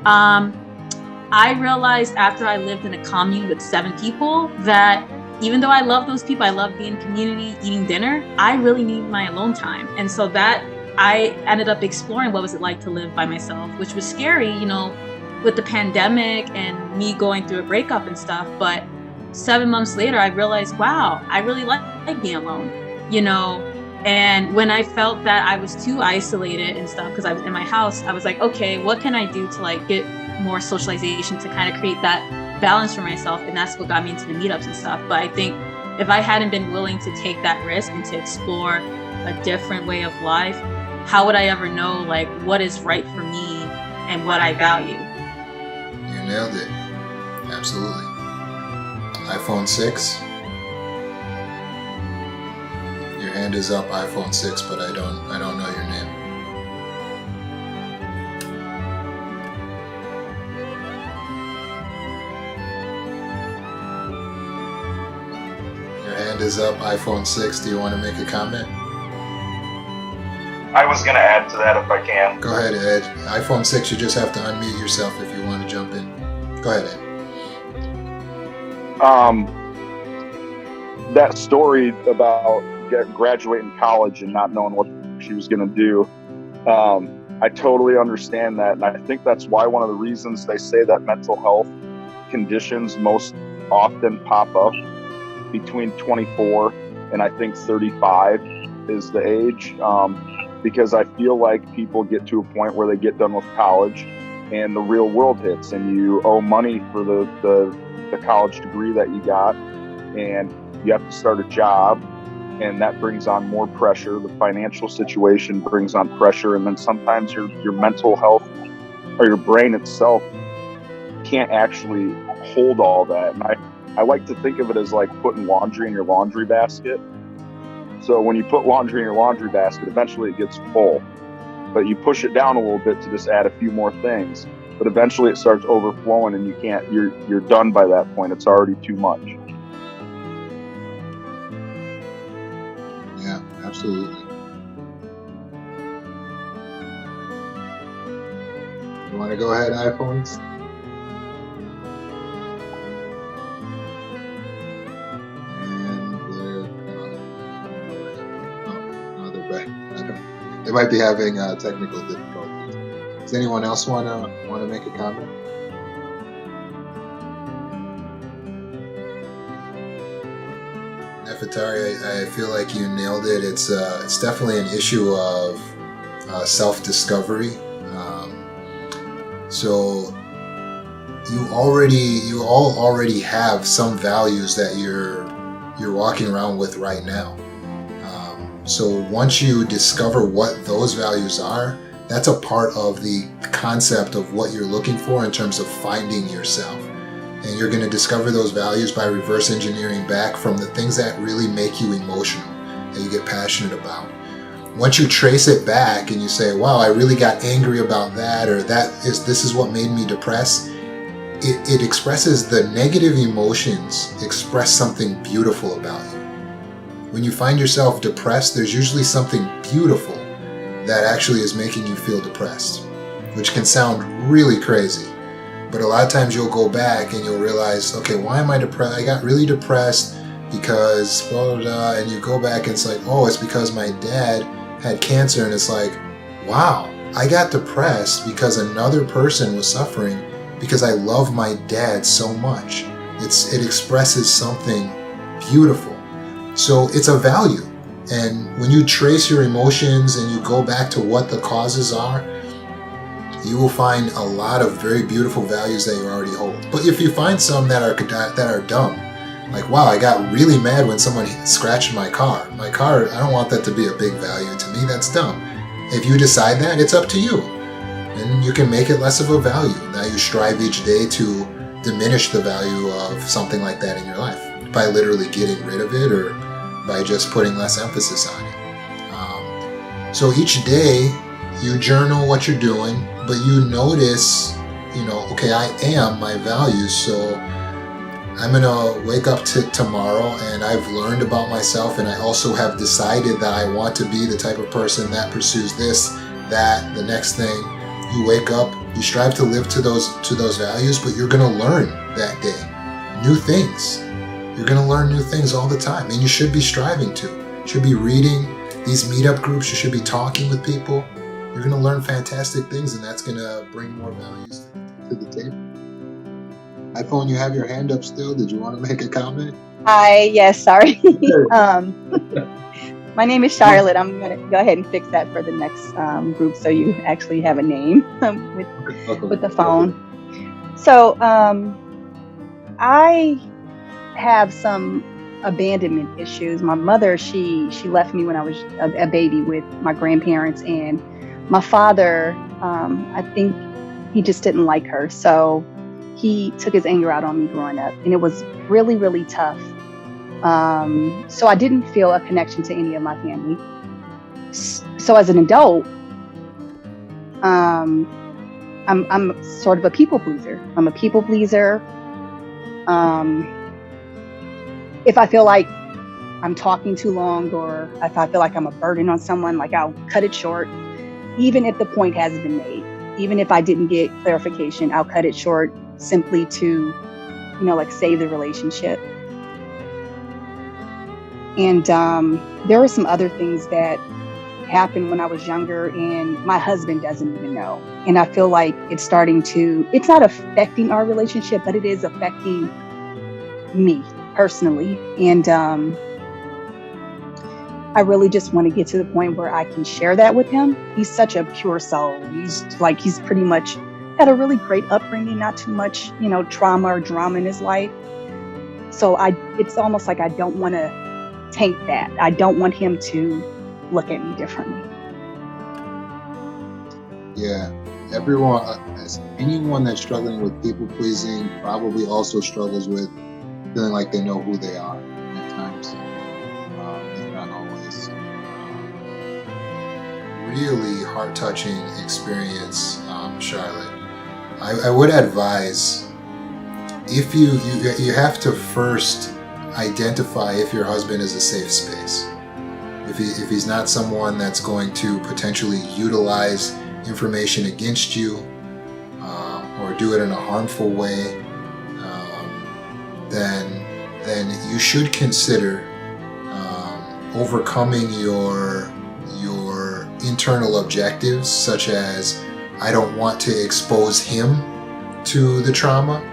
I realized after I lived in a commune with 7 people that even though I love those people, I love being in community, eating dinner, I really need my alone time. And so that I ended up exploring what was it like to live by myself, which was scary, you know, with the pandemic and me going through a breakup and stuff. But 7 months later, I realized, wow, I really like being alone, you know. And when I felt that I was too isolated and stuff, because I was in my house, I was like, okay, what can I do to like get more socialization to kind of create that balance for myself? And that's what got me into the meetups and stuff. But I think if I hadn't been willing to take that risk and to explore a different way of life, how would I ever know like what is right for me and what I value? You nailed it. Absolutely. iPhone 6. Your hand is up, iPhone 6, but I don't know your name. Your hand is up, iPhone 6. Do you want to make a comment? I was going to add to that if I can. Go ahead, Ed. iPhone 6, you just have to unmute yourself if you want to jump in. Go ahead, Ed. That story about graduating college and not knowing what she was going to do, I totally understand that. And I think that's why one of the reasons they say that mental health conditions most often pop up between 24 and I think 35 is the age. Because I feel like people get to a point where they get done with college and the real world hits and you owe money for the college degree that you got, and you have to start a job, and that brings on more pressure. The financial situation brings on pressure, and then sometimes your mental health or your brain itself can't actually hold all that. And I like to think of it as like putting laundry in your laundry basket. So when you put laundry in your laundry basket, eventually it gets full, but you push it down a little bit to just add a few more things. But eventually it starts overflowing, and you're done by that point. It's already too much. Yeah, absolutely. You want to go ahead, iPhones? They might be having technical difficulties. Does anyone else want to make a comment? Nefertari, I feel like you nailed it. It's definitely an issue of self-discovery. So you all already have some values that you're walking around with right now. So once you discover what those values are, that's a part of the concept of what you're looking for in terms of finding yourself. And you're going to discover those values by reverse engineering back from the things that really make you emotional, that you get passionate about. Once you trace it back and you say, wow, I really got angry about that, or this is what made me depressed, it expresses the negative emotions express something beautiful about you. When you find yourself depressed, there's usually something beautiful that actually is making you feel depressed, which can sound really crazy. But a lot of times you'll go back and you'll realize, okay, why am I depressed? I got really depressed because blah, blah, blah. And you go back and it's like, oh, it's because my dad had cancer. And it's like, wow, I got depressed because another person was suffering because I love my dad so much. It expresses something beautiful. So it's a value. And when you trace your emotions and you go back to what the causes are, you will find a lot of very beautiful values that you already hold. But if you find some that are dumb, like, wow, I got really mad when someone scratched my car. My car, I don't want that to be a big value to me. That's dumb. If you decide that, it's up to you. And you can make it less of a value. Now you strive each day to diminish the value of something like that in your life by literally getting rid of it or by just putting less emphasis on it. So each day you journal what you're doing, but you notice, okay, I am my values, so I'm gonna wake up to tomorrow and I've learned about myself, and I also have decided that I want to be the type of person that pursues this, that, the next thing. You wake up, you strive to live to those values, but you're gonna learn that day new things. You're gonna learn new things all the time, and you should be striving to. You should be reading these meetup groups, you should be talking with people. You're gonna learn fantastic things, and that's gonna bring more values to the table. iPhone, you have your hand up still. Did you want to make a comment? Hi, yes, sorry. My name is Charlotte. I'm going to go ahead and fix that for the next group so you actually have a name with the phone. So I have some abandonment issues. My mother, she left me when I was a baby with my grandparents, and my father, I think he just didn't like her. So he took his anger out on me growing up, and it was really, really tough. So I didn't feel a connection to any of my family. So as an adult, I'm sort of a people pleaser. I'm a people pleaser. If I feel like I'm talking too long, or if I feel like I'm a burden on someone, like I'll cut it short, even if the point hasn't been made. Even if I didn't get clarification, I'll cut it short simply to, save the relationship. And there were some other things that happened when I was younger, and my husband doesn't even know. And I feel like it's not affecting our relationship, but it is affecting me personally. And I really just want to get to the point where I can share that with him. He's such a pure soul. He's pretty much had a really great upbringing, not too much, trauma or drama in his life. So it's almost like I don't want to taint that. I don't want him to look at me differently. Yeah, anyone that's struggling with people pleasing probably also struggles with feeling like they know who they are at times, if not always. Really heart-touching experience, Charlotte. I would advise, if you have to first identify if your husband is a safe space. If he's not someone that's going to potentially utilize information against you, or do it in a harmful way, then you should consider overcoming your internal objectives, such as, I don't want to expose him to the trauma.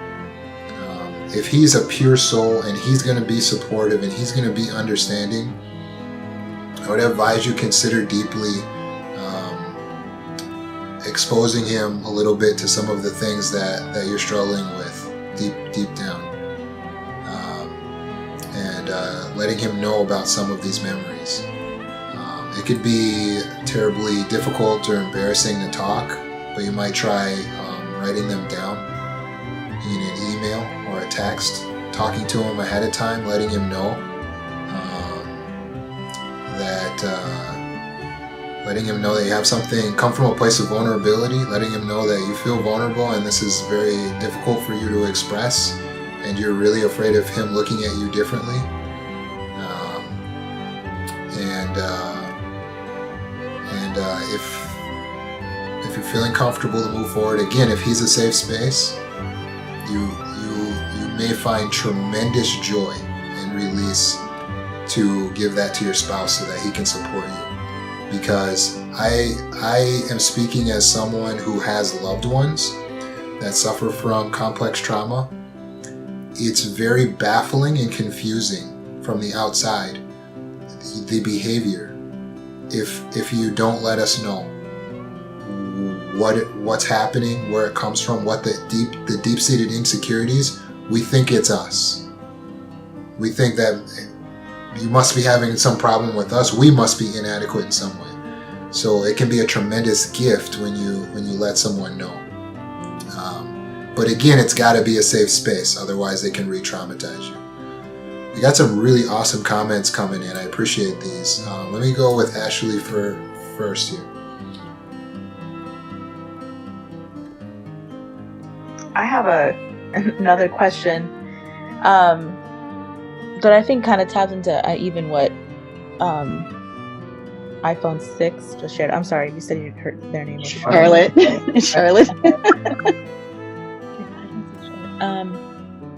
If he's a pure soul and he's going to be supportive and he's going to be understanding, I would advise you consider deeply exposing him a little bit to some of the things that you're struggling with deep down, and letting him know about some of these memories. It could be terribly difficult or embarrassing to talk, but you might try writing them down in an email or a text, talking to him ahead of time, letting him know that you have something, come from a place of vulnerability, letting him know that you feel vulnerable and this is very difficult for you to express, and you're really afraid of him looking at you differently. If you're feeling comfortable to move forward, again, if he's a safe space, you may find tremendous joy and release to give that to your spouse so that he can support you. Because I am speaking as someone who has loved ones that suffer from complex trauma. It's very baffling and confusing from the outside, the behavior, if you don't let us know what's happening, where it comes from, what the deep-seated insecurities. We think it's us. We think that you must be having some problem with us. We must be inadequate in some way. So it can be a tremendous gift when you let someone know. But again, it's got to be a safe space. Otherwise, they can re-traumatize you. We got some really awesome comments coming in. I appreciate these. Let me go with Ashley first here. I have another question that I think kind of taps into even what iPhone 6 just shared. I'm sorry, you said their name was Charlotte. Charlotte.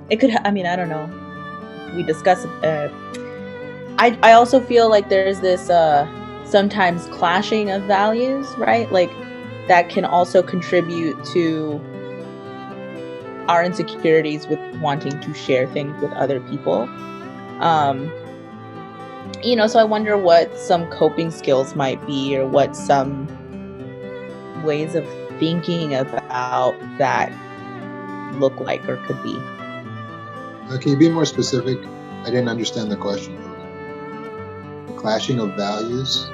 It could. I mean, I don't know. We discuss. I also feel like there's this sometimes clashing of values, right? Like that can also contribute to our insecurities with wanting to share things with other people. So I wonder what some coping skills might be, or what some ways of thinking about that look like or could be. Can you be more specific? I didn't understand the question. Clashing of values?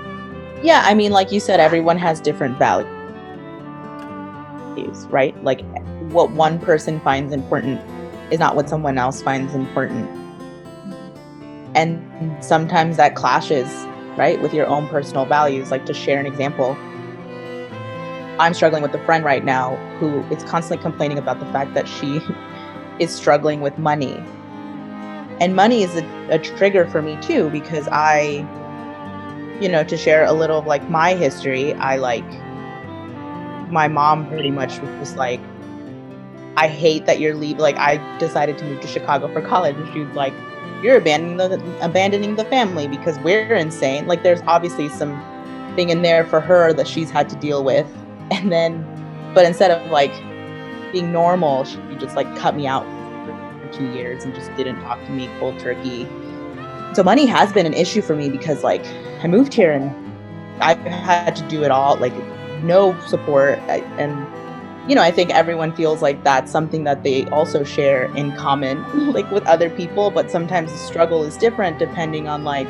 Yeah, I mean, like you said, everyone has different values, right? Like what one person finds important is not what someone else finds important. And sometimes that clashes, right, with your own personal values. Like, to share an example, I'm struggling with a friend right now who is constantly complaining about the fact that she is struggling with money. And money is a trigger for me too, because I, to share a little of like my history, my mom pretty much was just like, I hate that you're leaving. Like, I decided to move to Chicago for college, and she was like, you're abandoning the family because we're insane. Like, there's obviously something in there for her that she's had to deal with. And then, but instead of like being normal, she just like cut me out for 2 years and just didn't talk to me cold turkey. So money has been an issue for me because like I moved here and I've had to do it all, like no support. I think everyone feels like that's something that they also share in common, like with other people, but sometimes the struggle is different depending on like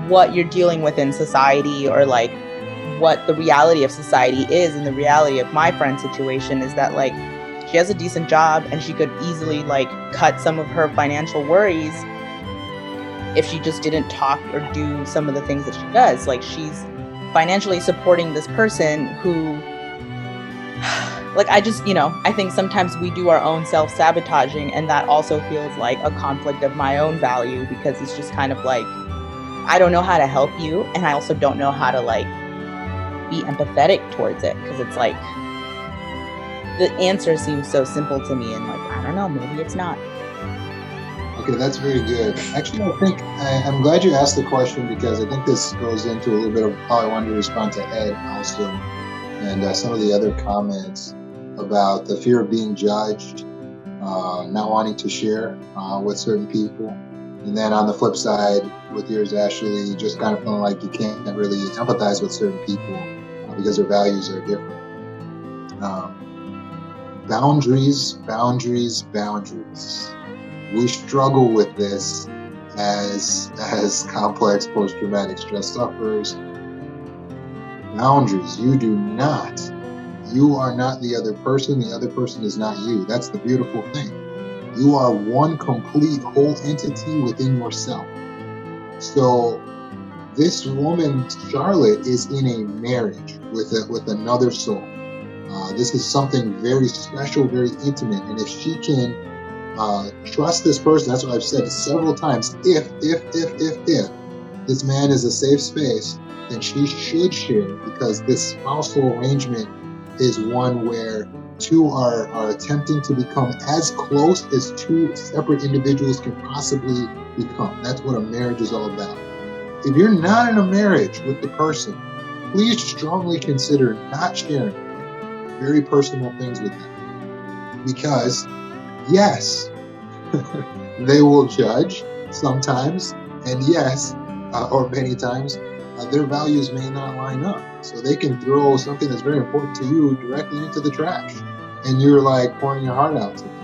what you're dealing with in society, or like what the reality of society is. And the reality of my friend's situation is that like she has a decent job and she could easily like cut some of her financial worries if she just didn't talk or do some of the things that she does. Like, she's financially supporting this person who, like, I think sometimes we do our own self-sabotaging, and that also feels like a conflict of my own value, because it's just kind of like, I don't know how to help you, and I also don't know how to like be empathetic towards it, because it's like the answer seems so simple to me, and like, I don't know, maybe it's not. Okay, that's very good. Actually, I think I'm glad you asked the question, because I think this goes into a little bit of how I wanted to respond to Ed also, and some of the other comments about the fear of being judged, not wanting to share with certain people. And then on the flip side, with yours, Ashley, just kind of feeling like you can't really empathize with certain people because their values are different. Boundaries. We struggle with this as complex post-traumatic stress sufferers. Boundaries. You are not the other person. The other person is not you. That's the beautiful thing. You are one complete whole entity within yourself. So this woman, Charlotte, is in a marriage with another soul. This is something very special, very intimate. And if she can trust this person, that's what I've said several times, if this man is a safe space, then she should share, because this spousal arrangement is one where two are attempting to become as close as two separate individuals can possibly become. That's what a marriage is all about. If you're not in a marriage with the person, please strongly consider not sharing very personal things with them. Because, yes, they will judge sometimes, and yes, or many times, their values may not line up. So they can throw something that's very important to you directly into the trash, and you're like pouring your heart out to them.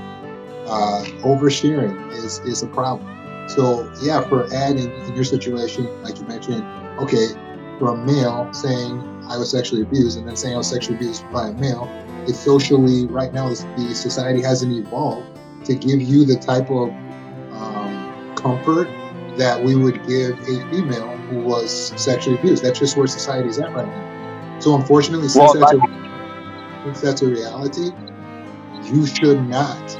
Oversharing is a problem. So yeah, for Ed, in your situation, like you mentioned, okay, for a male saying I was sexually abused and then saying I was sexually abused by a male, it's socially, right now, the society hasn't evolved to give you the type of comfort that we would give a female who was sexually abused. That's just where society's at right now. So unfortunately, since that's a reality, you should not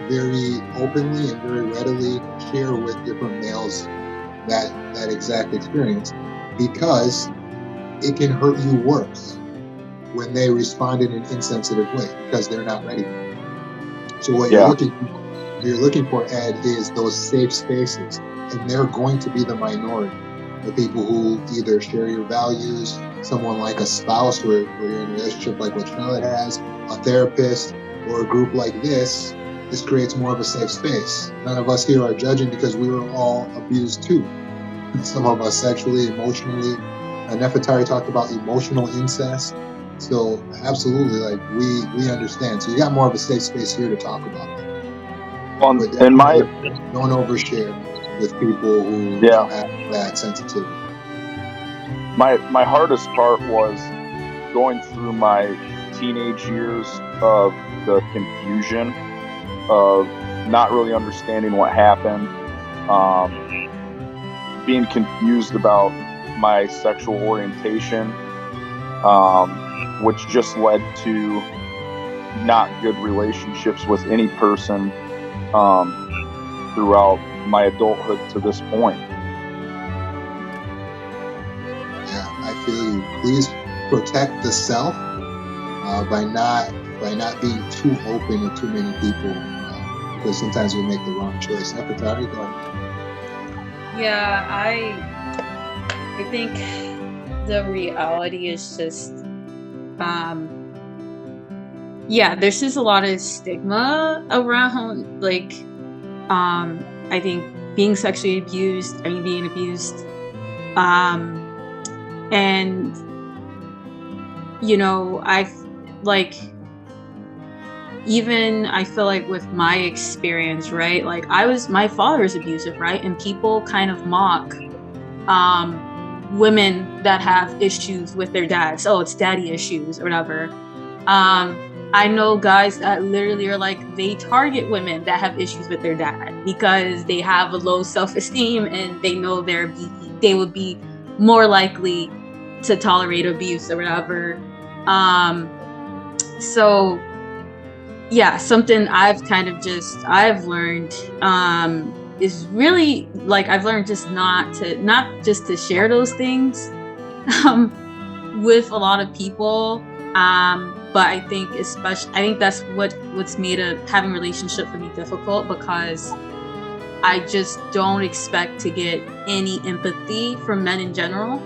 very openly and very readily share with different males that exact experience, because it can hurt you worse when they respond in an insensitive way because they're not ready. So what you're looking for, Ed, is those safe spaces, and they're going to be the minority. The people who either share your values, someone like a spouse where you're in a relationship like what Charlotte has, a therapist, or a group like this. This creates more of a safe space. None of us here are judging because we were all abused too. Some of us sexually, emotionally. Nefertari talked about emotional incest. So absolutely, like we understand. So you got more of a safe space here to talk about that. Well, But and don't overshare with people who don't have that sensitivity. My hardest part was going through my teenage years of the confusion of not really understanding what happened, being confused about my sexual orientation, which just led to not good relationships with any person throughout my adulthood to this point. Yeah, I feel you. Please protect the self by not being too open to too many people, because sometimes we make the wrong choice. Nefertari, go ahead. Yeah, I think the reality is just there's just a lot of stigma around, like, I think being sexually abused, being abused, and I feel like with my experience, right, like my father is abusive, right, and people kind of mock women that have issues with their dads. Oh, it's daddy issues or whatever. I know guys that literally are like, they target women that have issues with their dad because they have a low self-esteem and they know they would be more likely to tolerate abuse or whatever. So yeah, something I've learned is really, like, I've learned just not to share those things with a lot of people. But I think that's what's made having a relationship for me difficult, because I just don't expect to get any empathy from men in general.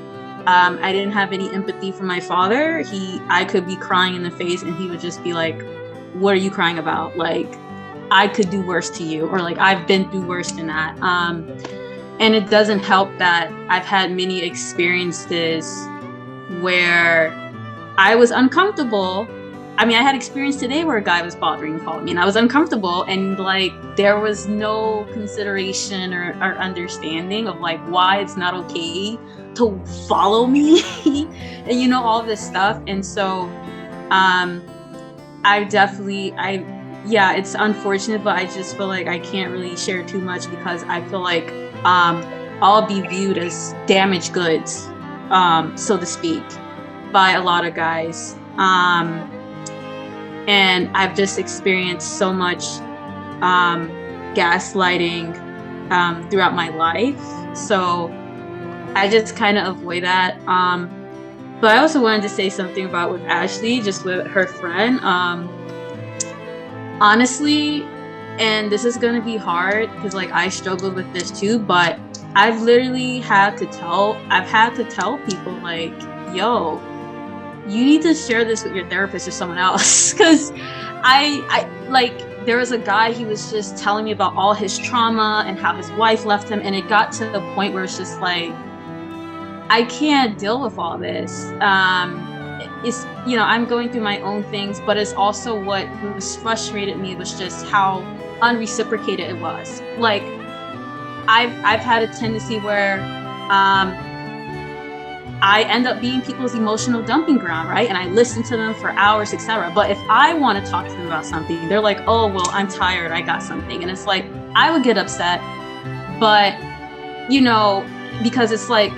I didn't have any empathy from my father. I could be crying in the face and he would just be like, "What are you crying about? Like, I could do worse to you," or like, "I've been through worse than that." And it doesn't help that I've had many experiences where I was uncomfortable. I had experience today where a guy was bothering and following me, and I was uncomfortable, and like, there was no consideration or understanding of like why it's not okay to follow me and all this stuff. And so it's unfortunate, but I just feel like I can't really share too much because I feel like I'll be viewed as damaged goods, so to speak, by a lot of guys. And I've just experienced so much gaslighting throughout my life. So I just kind of avoid that. But I also wanted to say something about with Ashley, just with her friend. Honestly, and this is going to be hard because like I struggled with this too, but I've literally had to tell people like, yo, you need to share this with your therapist or someone else. Because I there was a guy, he was just telling me about all his trauma and how his wife left him, and it got to the point where it's just like, I can't deal with all this. It's, I'm going through my own things, but it's also what was frustrated me was just how unreciprocated it was. Like, I've had a tendency where I end up being people's emotional dumping ground, right? And I listen to them for hours, etc. But if I want to talk to them about something, they're like, "Oh, well, I'm tired. I got something." And it's like, I would get upset, But, you know, because it's like,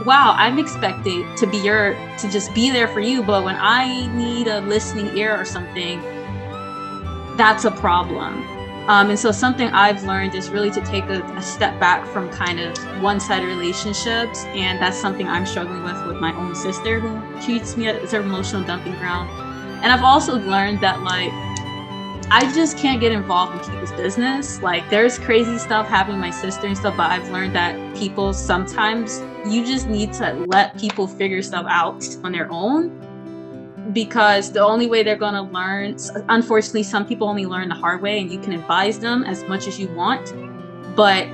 wow, I'm expected to just be there for you. But when I need a listening ear or something, that's a problem. And so something I've learned is really to take a step back from kind of one-sided relationships. And that's something I'm struggling with my own sister, who treats me as her emotional dumping ground. And I've also learned that, like, I just can't get involved in people's business. Like, there's crazy stuff happening with my sister and stuff, but I've learned that people, sometimes you just need to let people figure stuff out on their own, because the only way they're going to learn, unfortunately, some people only learn the hard way, and you can advise them as much as you want, but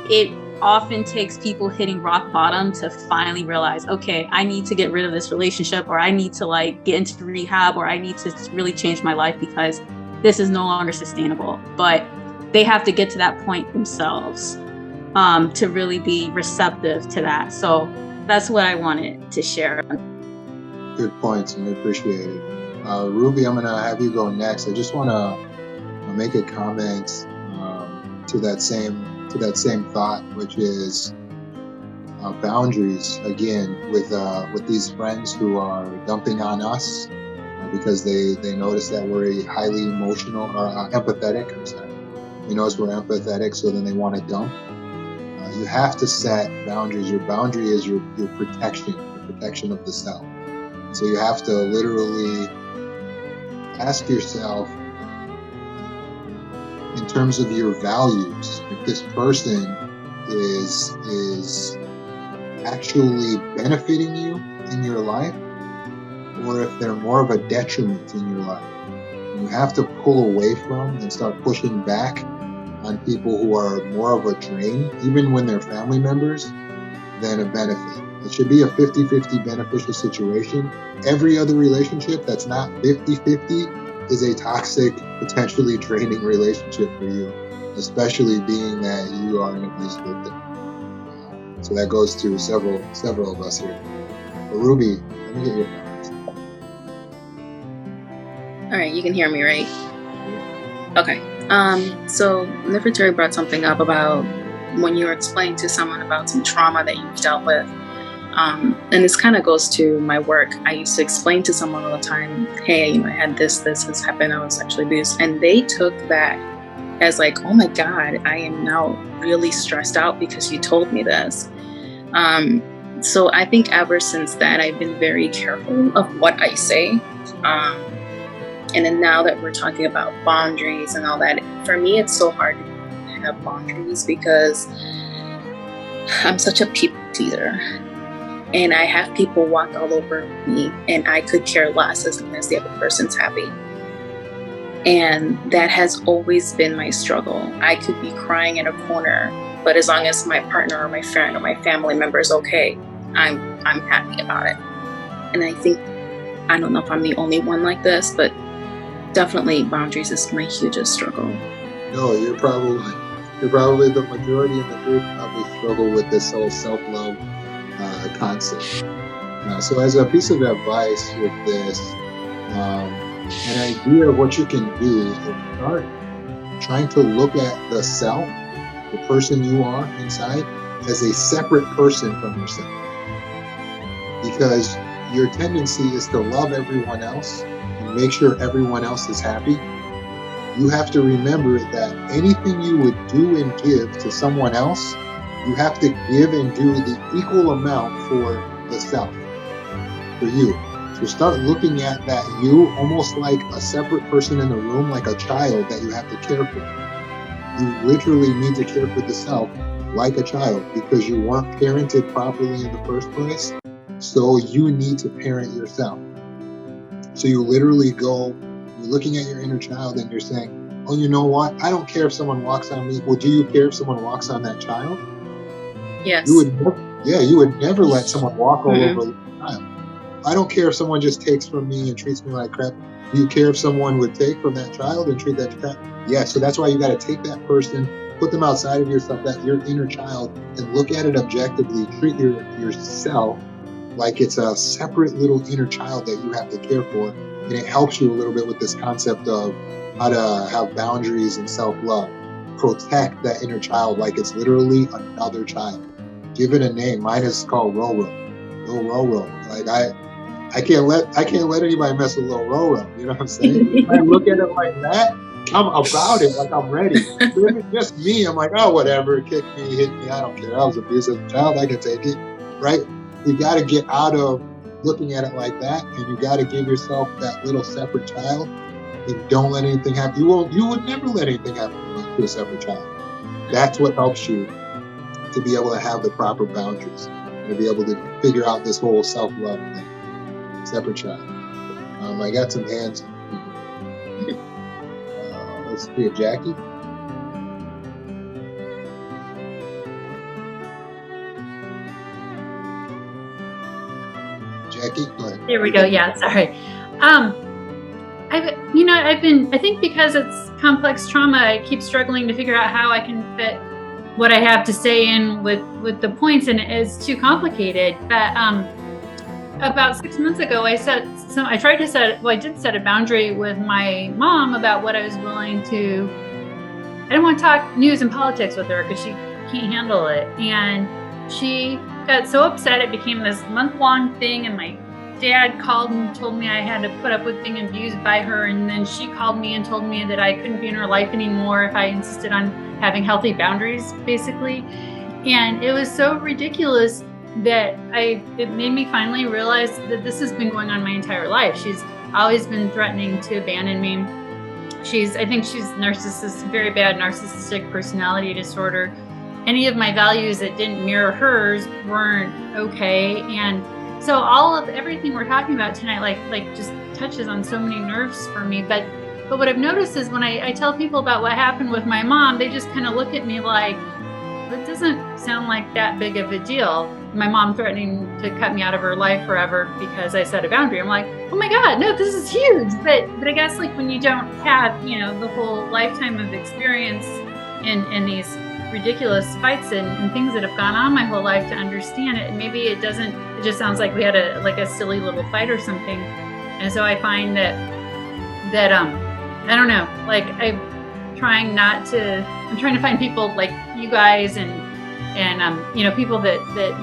it often takes people hitting rock bottom to finally realize, okay, I need to get rid of this relationship, or I need to like get into rehab, or I need to really change my life because this is no longer sustainable. But they have to get to that point themselves to really be receptive to that. So that's what I wanted to share. Good points, and I appreciate it. Ruby, I'm going to have you go next. I just want to make a comment to that same thought, which is boundaries. Again, with these friends who are dumping on us because they notice that we're highly emotional or empathetic. I'm sorry. They notice we're empathetic, so then they want to dump. You have to set boundaries. Your boundary is your protection, the protection of the self. So you have to literally ask yourself, in terms of your values, if this person is actually benefiting you in your life, or if they're more of a detriment in your life. You have to pull away from and start pushing back on people who are more of a drain, even when they're family members, than a benefit. It should be a 50-50 beneficial situation. Every other relationship that's not 50-50 is a toxic, potentially draining relationship for you, especially being that you are an abuse victim. So that goes to several of us here. But Ruby, let me get your comments. All right, you can hear me, right? Okay. So Nefertari brought something up about when you were explaining to someone about some trauma that you've dealt with. And this kind of goes to my work. I used to explain to someone all the time, hey, I had this has happened, I was sexually abused. And they took that as like, oh my God, I am now really stressed out because you told me this. So I think ever since that, I've been very careful of what I say. And then now that we're talking about boundaries and all that, for me, it's so hard to have boundaries because I'm such a people pleaser. And I have people walk all over me, and I could care less as long as the other person's happy. And that has always been my struggle. I could be crying in a corner, but as long as my partner or my friend or my family member is okay, I'm happy about it. And I think, I don't know if I'm the only one like this, but definitely boundaries is my hugest struggle. No, you're probably the majority of the group probably struggle with this whole self-love concept. So as a piece of advice with this, an idea of what you can do is start trying to look at the self, the person you are inside, as a separate person from yourself. Because your tendency is to love everyone else and make sure everyone else is happy. You have to remember that anything you would do and give to someone else, you have to give and do the equal amount for the self, for you. So start looking at that you almost like a separate person in the room, like a child that you have to care for. You literally need to care for the self like a child because you weren't parented properly in the first place. So you need to parent yourself. So you literally you're looking at your inner child and you're saying, oh, you know what? I don't care if someone walks on me. Well, do you care if someone walks on that child? Yes. You would never let someone walk all over the child. I don't care if someone just takes from me and treats me like crap. Do you care if someone would take from that child and treat that crap? Yeah, so that's why you got to take that person, put them outside of yourself, that your inner child, and look at it objectively. Treat yourself like it's a separate little inner child that you have to care for. And it helps you a little bit with this concept of how to have boundaries and self-love. protect that inner child like it's literally another child. Give it a name. Mine is called Roro. Little Roro. Like I can't let anybody mess with little Roro. You know what I'm saying? If I look at it like that, I'm about it. Like I'm ready. But if it's just me, I'm like, oh, whatever. Kick me, hit me. I don't care. I was abused as a child. I can take it. Right? You got to get out of looking at it like that, and you got to give yourself that little separate child, and don't let anything happen. You would never let anything happen to a separate child. That's what helps you to be able to have the proper boundaries and to be able to figure out this whole self-love thing. Separate child. I got some hands. Let's see, Jackie. Jackie, go ahead. There we go. Yeah, sorry. I think because it's complex trauma, I keep struggling to figure out how I can fit what I have to say in with the points, and it's too complicated. But about 6 months ago, I did set a boundary with my mom about what I was willing to. I didn't want to talk news and politics with her because she can't handle it, and she got so upset it became this month-long thing. And my dad called and told me I had to put up with being abused by her, and then she called me and told me that I couldn't be in her life anymore if I insisted on having healthy boundaries, basically. And it was so ridiculous that it made me finally realize that this has been going on my entire life. She's always been threatening to abandon me. I think she's narcissistic, very bad narcissistic personality disorder. Any of my values that didn't mirror hers weren't okay. And so everything we're talking about tonight, like just touches on so many nerves for me. But what I've noticed is when I tell people about what happened with my mom, they just kind of look at me like, it doesn't sound like that big of a deal. My mom threatening to cut me out of her life forever because I set a boundary. I'm like, oh my God, no, this is huge. But I guess like when you don't have, the whole lifetime of experience in these ridiculous fights and things that have gone on my whole life to understand it, maybe it just sounds like we had a silly little fight or something. And so I find that I don't know, like I'm trying to find people like you guys and people that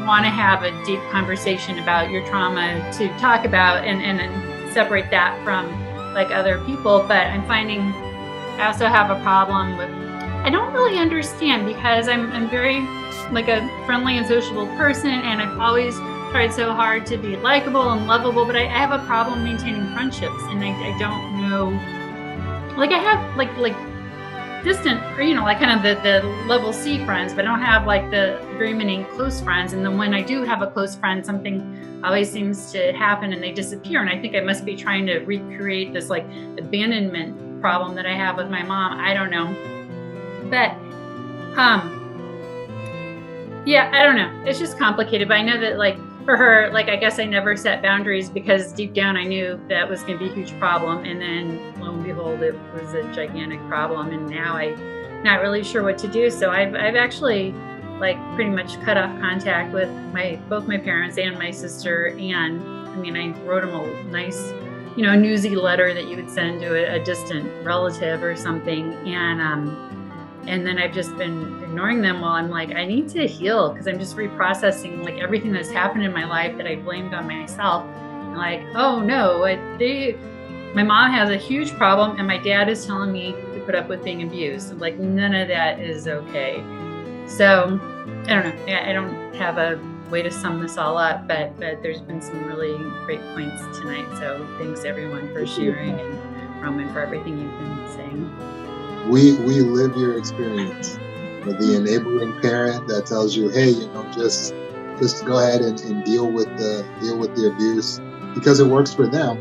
want to have a deep conversation about your trauma to talk about and then separate that from like other people. But I'm finding I also have a problem with, I don't really understand because I'm very like a friendly and sociable person, and I've always tried so hard to be likable and lovable, but I have a problem maintaining friendships, and I don't know, like I have like distant, or like kind of the level C friends, but I don't have like the very many close friends. And then when I do have a close friend, something always seems to happen and they disappear. And I think I must be trying to recreate this like abandonment problem that I have with my mom. I don't know. But yeah, I don't know. It's just complicated. But I know that like for her, like I guess I never set boundaries because deep down I knew that was going to be a huge problem. And then lo and behold, it was a gigantic problem. And now I'm not really sure what to do. So I've actually like pretty much cut off contact with both my parents and my sister. And I mean, I wrote them a nice, newsy letter that you would send to a distant relative or something. And then I've just been ignoring them while I'm like, I need to heal because I'm just reprocessing like everything that's happened in my life that I blamed on myself. And like, oh no, my mom has a huge problem and my dad is telling me to put up with being abused. Like none of that is okay. So I don't know. I don't have a way to sum this all up, but there's been some really great points tonight. So thanks everyone for sharing, and Roman for everything you've been saying. We live your experience. The enabling parent that tells you, hey, just go ahead and deal with the abuse because it works for them.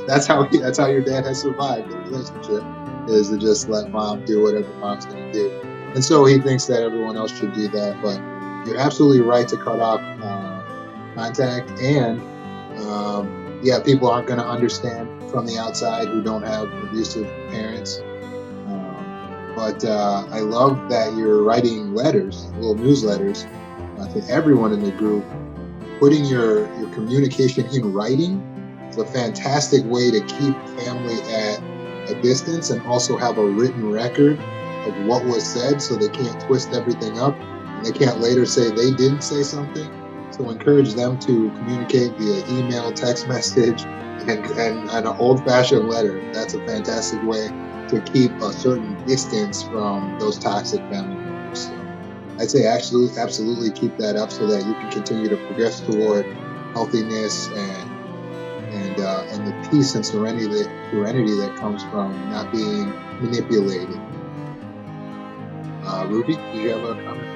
That's how your dad has survived the relationship, is to just let mom do whatever mom's going to do. And so he thinks that everyone else should do that. But you're absolutely right to cut off contact. And people aren't going to understand from the outside who don't have abusive parents. But I love that you're writing letters, little newsletters, to everyone in the group. Putting your communication in writing is a fantastic way to keep family at a distance and also have a written record of what was said, so they can't twist everything up, and they can't later say they didn't say something. So encourage them to communicate via email, text message, and an old-fashioned letter. That's a fantastic way to keep a certain distance from those toxic family members. So I'd say absolutely keep that up so that you can continue to progress toward healthiness and the peace and serenity that comes from not being manipulated. Ruby, do you have a comment?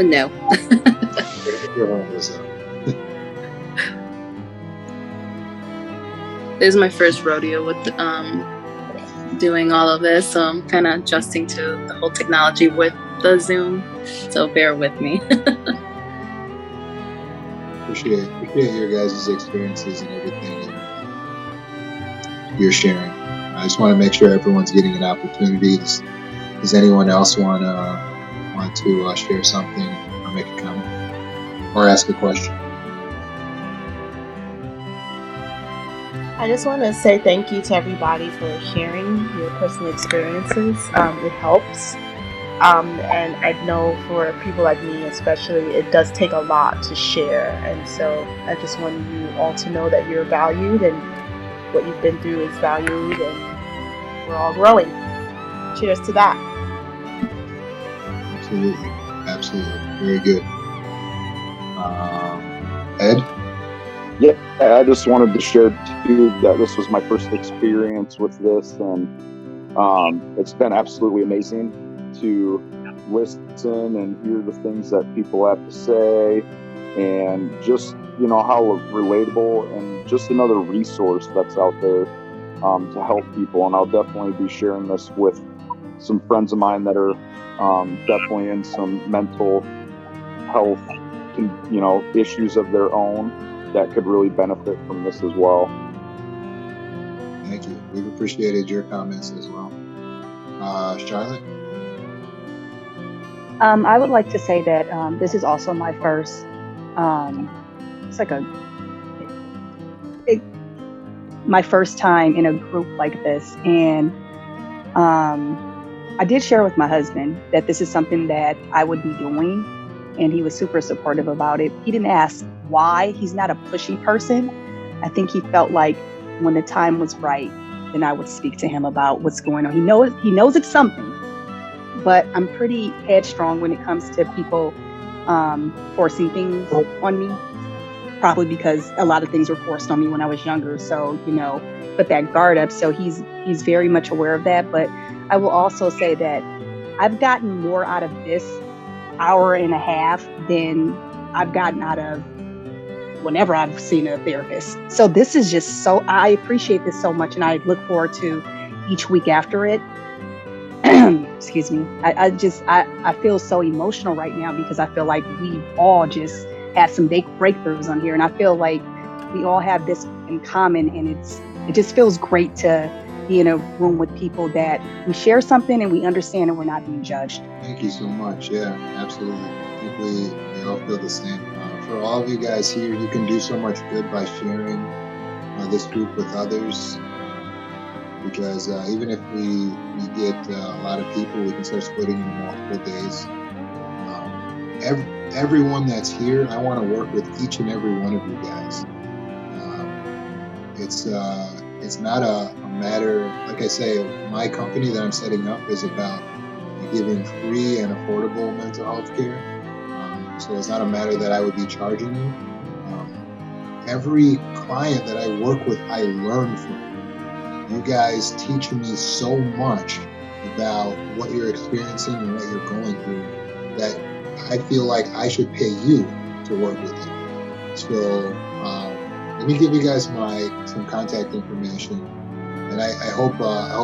No. Your hand was up. This is my first rodeo with doing all of this, so I'm kind of adjusting to the whole technology with the Zoom. So bear with me. Appreciate your guys' experiences and everything you're sharing. I just want to make sure everyone's getting an opportunity. Does anyone else want to share something or make a comment or ask a question? I just want to say thank you to everybody for sharing your personal experiences. It helps. And I know for people like me especially, it does take a lot to share. And so I just want you all to know that you're valued and what you've been through is valued, and we're all growing. Cheers to that. Absolutely. Very good. Ed? Yeah, I just wanted to share too that this was my first experience with this, and it's been absolutely amazing to listen and hear the things that people have to say, and just how relatable, and just another resource that's out there to help people. And I'll definitely be sharing this with some friends of mine that are definitely in some mental health issues of their own that could really benefit from this as well. Thank you. We've appreciated your comments as well. Charlotte? I would like to say that this is also my first, it's like my first time in a group like this. And I did share with my husband that this is something that I would be doing, and he was super supportive about it. He didn't ask why. He's not a pushy person. I think he felt like when the time was right, then I would speak to him about what's going on. He knows it's something, but I'm pretty headstrong when it comes to people forcing things on me, probably because a lot of things were forced on me when I was younger. So, put that guard up. So he's very much aware of that. But I will also say that I've gotten more out of this hour and a half than I've gotten out of whenever I've seen a therapist. So this is just I appreciate this so much, and I look forward to each week after it. Excuse me. I feel so emotional right now because I feel like we've all just had some big breakthroughs on here, and I feel like we all have this in common, and it just feels great to be in a room with people that we share something and we understand and we're not being judged. Thank you so much. Yeah, absolutely. I think we all feel the same. For all of you guys here, you can do so much good by sharing this group with others. Because even if we get a lot of people, we can start splitting into multiple days. Everyone that's here, I want to work with each and every one of you guys. It's not a matter, like I say, my company that I'm setting up is about giving free and affordable mental health care. So it's not a matter that I would be charging you. Every client that I work with, I learn from. You guys teach me so much about what you're experiencing and what you're going through that I feel like I should pay you to work with you. So let me give you guys some contact information, and I hope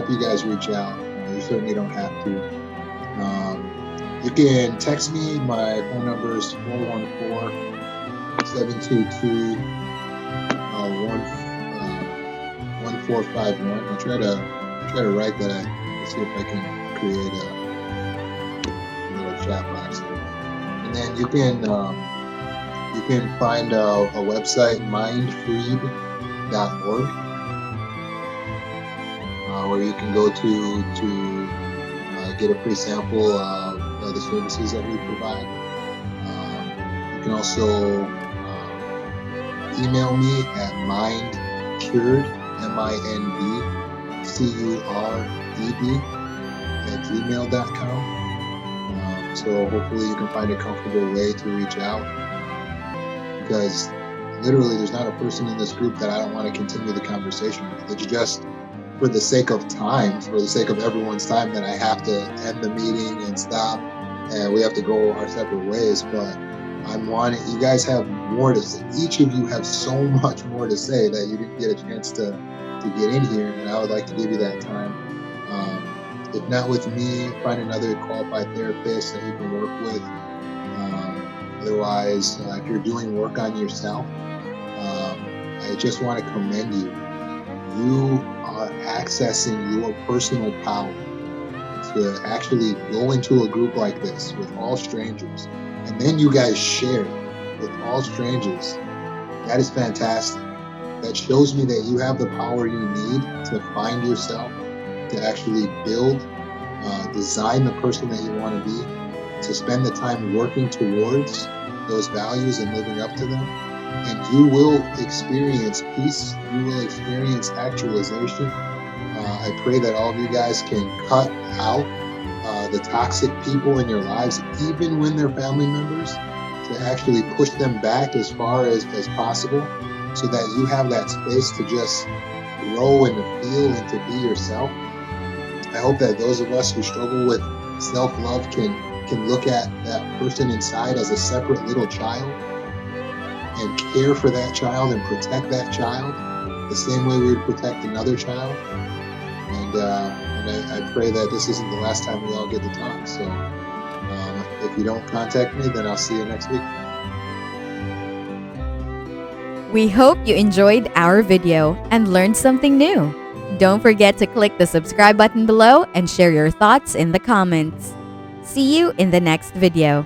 you guys reach out. You certainly don't have to. You can text me. My phone number is 414-722-1451. I'll try to write that. Let's see if I can create a little chat box here. And then you can find a website, mindfreed.org. where you can go to get a free sample of the services that we provide. You can also email me at mindcured, mindcured, at gmail.com. So hopefully you can find a comfortable way to reach out, because literally there's not a person in this group that I don't want to continue the conversation with. It's just for the sake of time, for the sake of everyone's time, that I have to end the meeting and stop, and we have to go our separate ways. But you guys have more to say. Each of you have so much more to say that you didn't get a chance to get in here, and I would like to give you that time. If not with me, find another qualified therapist that you can work with. Otherwise, if you're doing work on yourself, I just want to commend you. You are accessing your personal power to actually go into a group like this with all strangers, and then you guys share with all strangers. That is fantastic. That shows me that you have the power you need to find yourself, to actually build, design the person that you want to be, to spend the time working towards those values and living up to them. And you will experience peace. You will experience actualization. I pray that all of you guys can cut out the toxic people in your lives, even when they're family members, to actually push them back as far as possible, so that you have that space to just grow and to feel and to be yourself. I hope that those of us who struggle with self-love can look at that person inside as a separate little child and care for that child and protect that child the same way we would protect another child. And I pray that this isn't the last time we all get to talk. So if you don't contact me, then I'll see you next week. We hope you enjoyed our video and learned something new. Don't forget to click the subscribe button below and share your thoughts in the comments. See you in the next video.